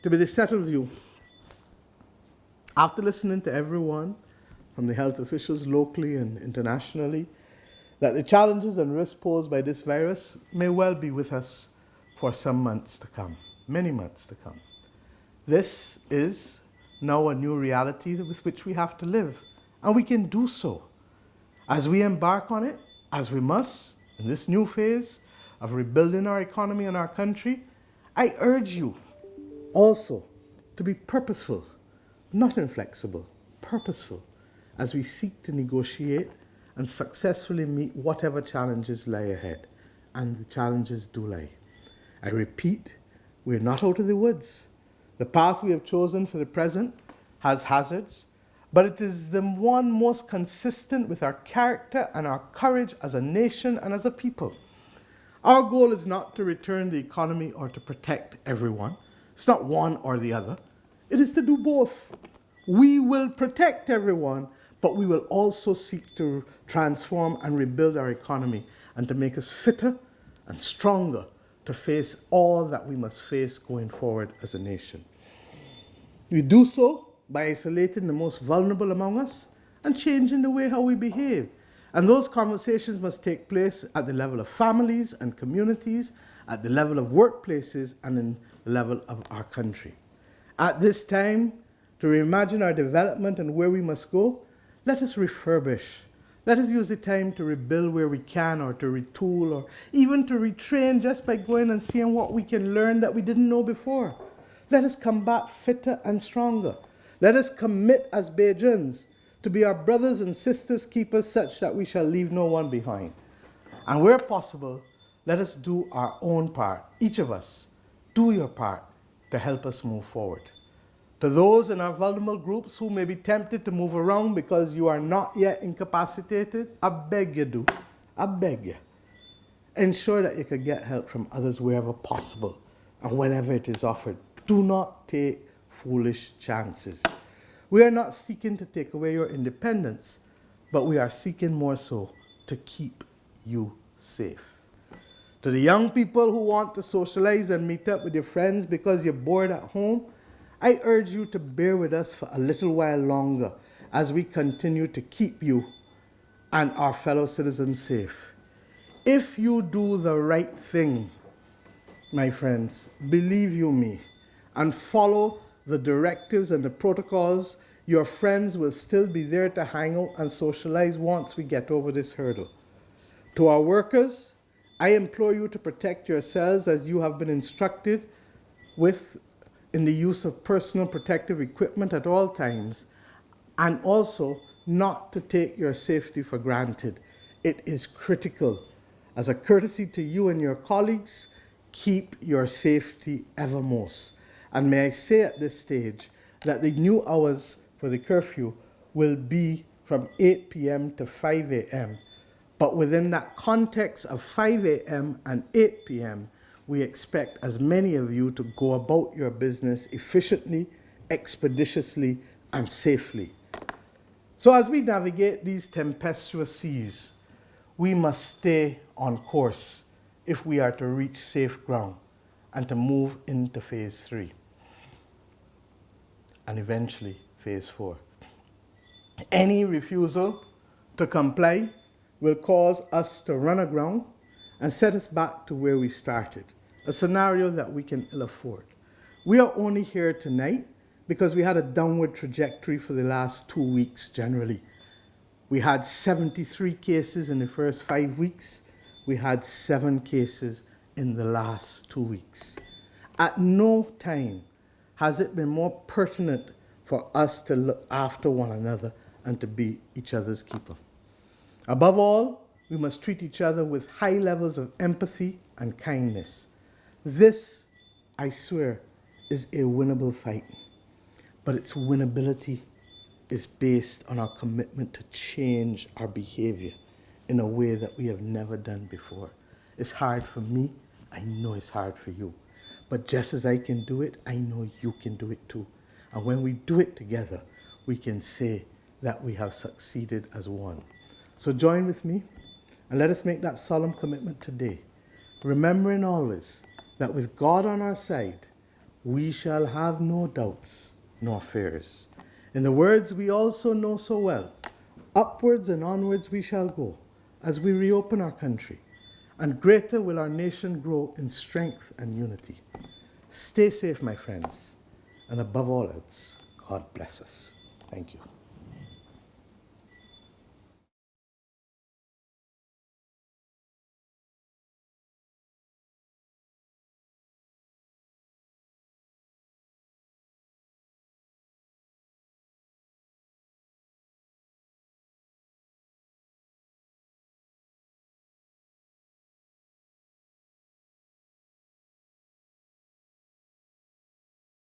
to be the settled view, after listening to everyone, from the health officials locally and internationally, that the challenges and risks posed by this virus may well be with us for some months to come, many months to come. This is now a new reality with which we have to live, and we can do so. As we embark on it, as we must, In this new phase of rebuilding our economy and our country, I urge you also to be purposeful, not inflexible, purposeful, as we seek to negotiate and successfully meet whatever challenges lie ahead. And the challenges do lie. I repeat, we're not out of the woods. The path we have chosen for the present has hazards, but it is the one most consistent with our character and our courage as a nation and as a people. Our goal is not to return the economy or to protect everyone. It's not one or the other. It is to do both. We will protect everyone, but we will also seek to transform and rebuild our economy and to make us fitter and stronger to face all that we must face going forward as a nation. We do so by isolating the most vulnerable among us and changing the way how we behave. And those conversations must take place at the level of families and communities, at the level of workplaces, and in the level of our country. At this time, to reimagine our development and where we must go, let us refurbish. Let us use the time to rebuild where we can, or to retool, or even to retrain just by going and seeing what we can learn that we didn't know before. Let us come back fitter and stronger. Let us commit as Bajans to be our brothers and sisters keepers such that we shall leave no one behind. And where possible, let us do our own part. Each of us, do your part to help us move forward. To those in our vulnerable groups who may be tempted to move around because you are not yet incapacitated, I beg you do. I beg you. Ensure that you can get help from others wherever possible and whenever it is offered. Do not take foolish chances. We are not seeking to take away your independence, but we are seeking more so to keep you safe. To the young people who want to socialize and meet up with your friends because you're bored at home, I urge you to bear with us for a little while longer as we continue to keep you and our fellow citizens safe. If you do the right thing, my friends, believe you me, and follow the directives and the protocols, your friends will still be there to hang out and socialize once we get over this hurdle. To our workers, I implore you to protect yourselves as you have been instructed in the use of personal protective equipment at all times, and also not to take your safety for granted. It is critical. As a courtesy to you and your colleagues, keep your safety evermost. And may I say at this stage that the new hours for the curfew will be from 8 p.m. to 5 a.m. But within that context of 5 a.m. and 8 p.m., we expect as many of you to go about your business efficiently, expeditiously, and safely. So as we navigate these tempestuous seas, we must stay on course if we are to reach safe ground and to move into phase 3 and eventually phase 4. Any refusal to comply will cause us to run aground and set us back to where we started, a scenario that we can ill afford. We are only here tonight because we had a downward trajectory for the last 2 weeks generally. We had 73 cases in the first 5 weeks. We had 7 cases in the last 2 weeks. At no time has it been more pertinent for us to look after one another and to be each other's keeper. Above all, we must treat each other with high levels of empathy and kindness. This, I swear, is a winnable fight, but its winnability is based on our commitment to change our behavior in a way that we have never done before. It's hard for me. I know it's hard for you. But just as I can do it, I know you can do it too. And when we do it together, we can say that we have succeeded as one. So join with me and let us make that solemn commitment today, remembering always that with God on our side, we shall have no doubts nor fears. In the words we also know so well, upwards and onwards we shall go as we reopen our country, and greater will our nation grow in strength and unity. Stay safe, my friends, and above all else, God bless us. Thank you.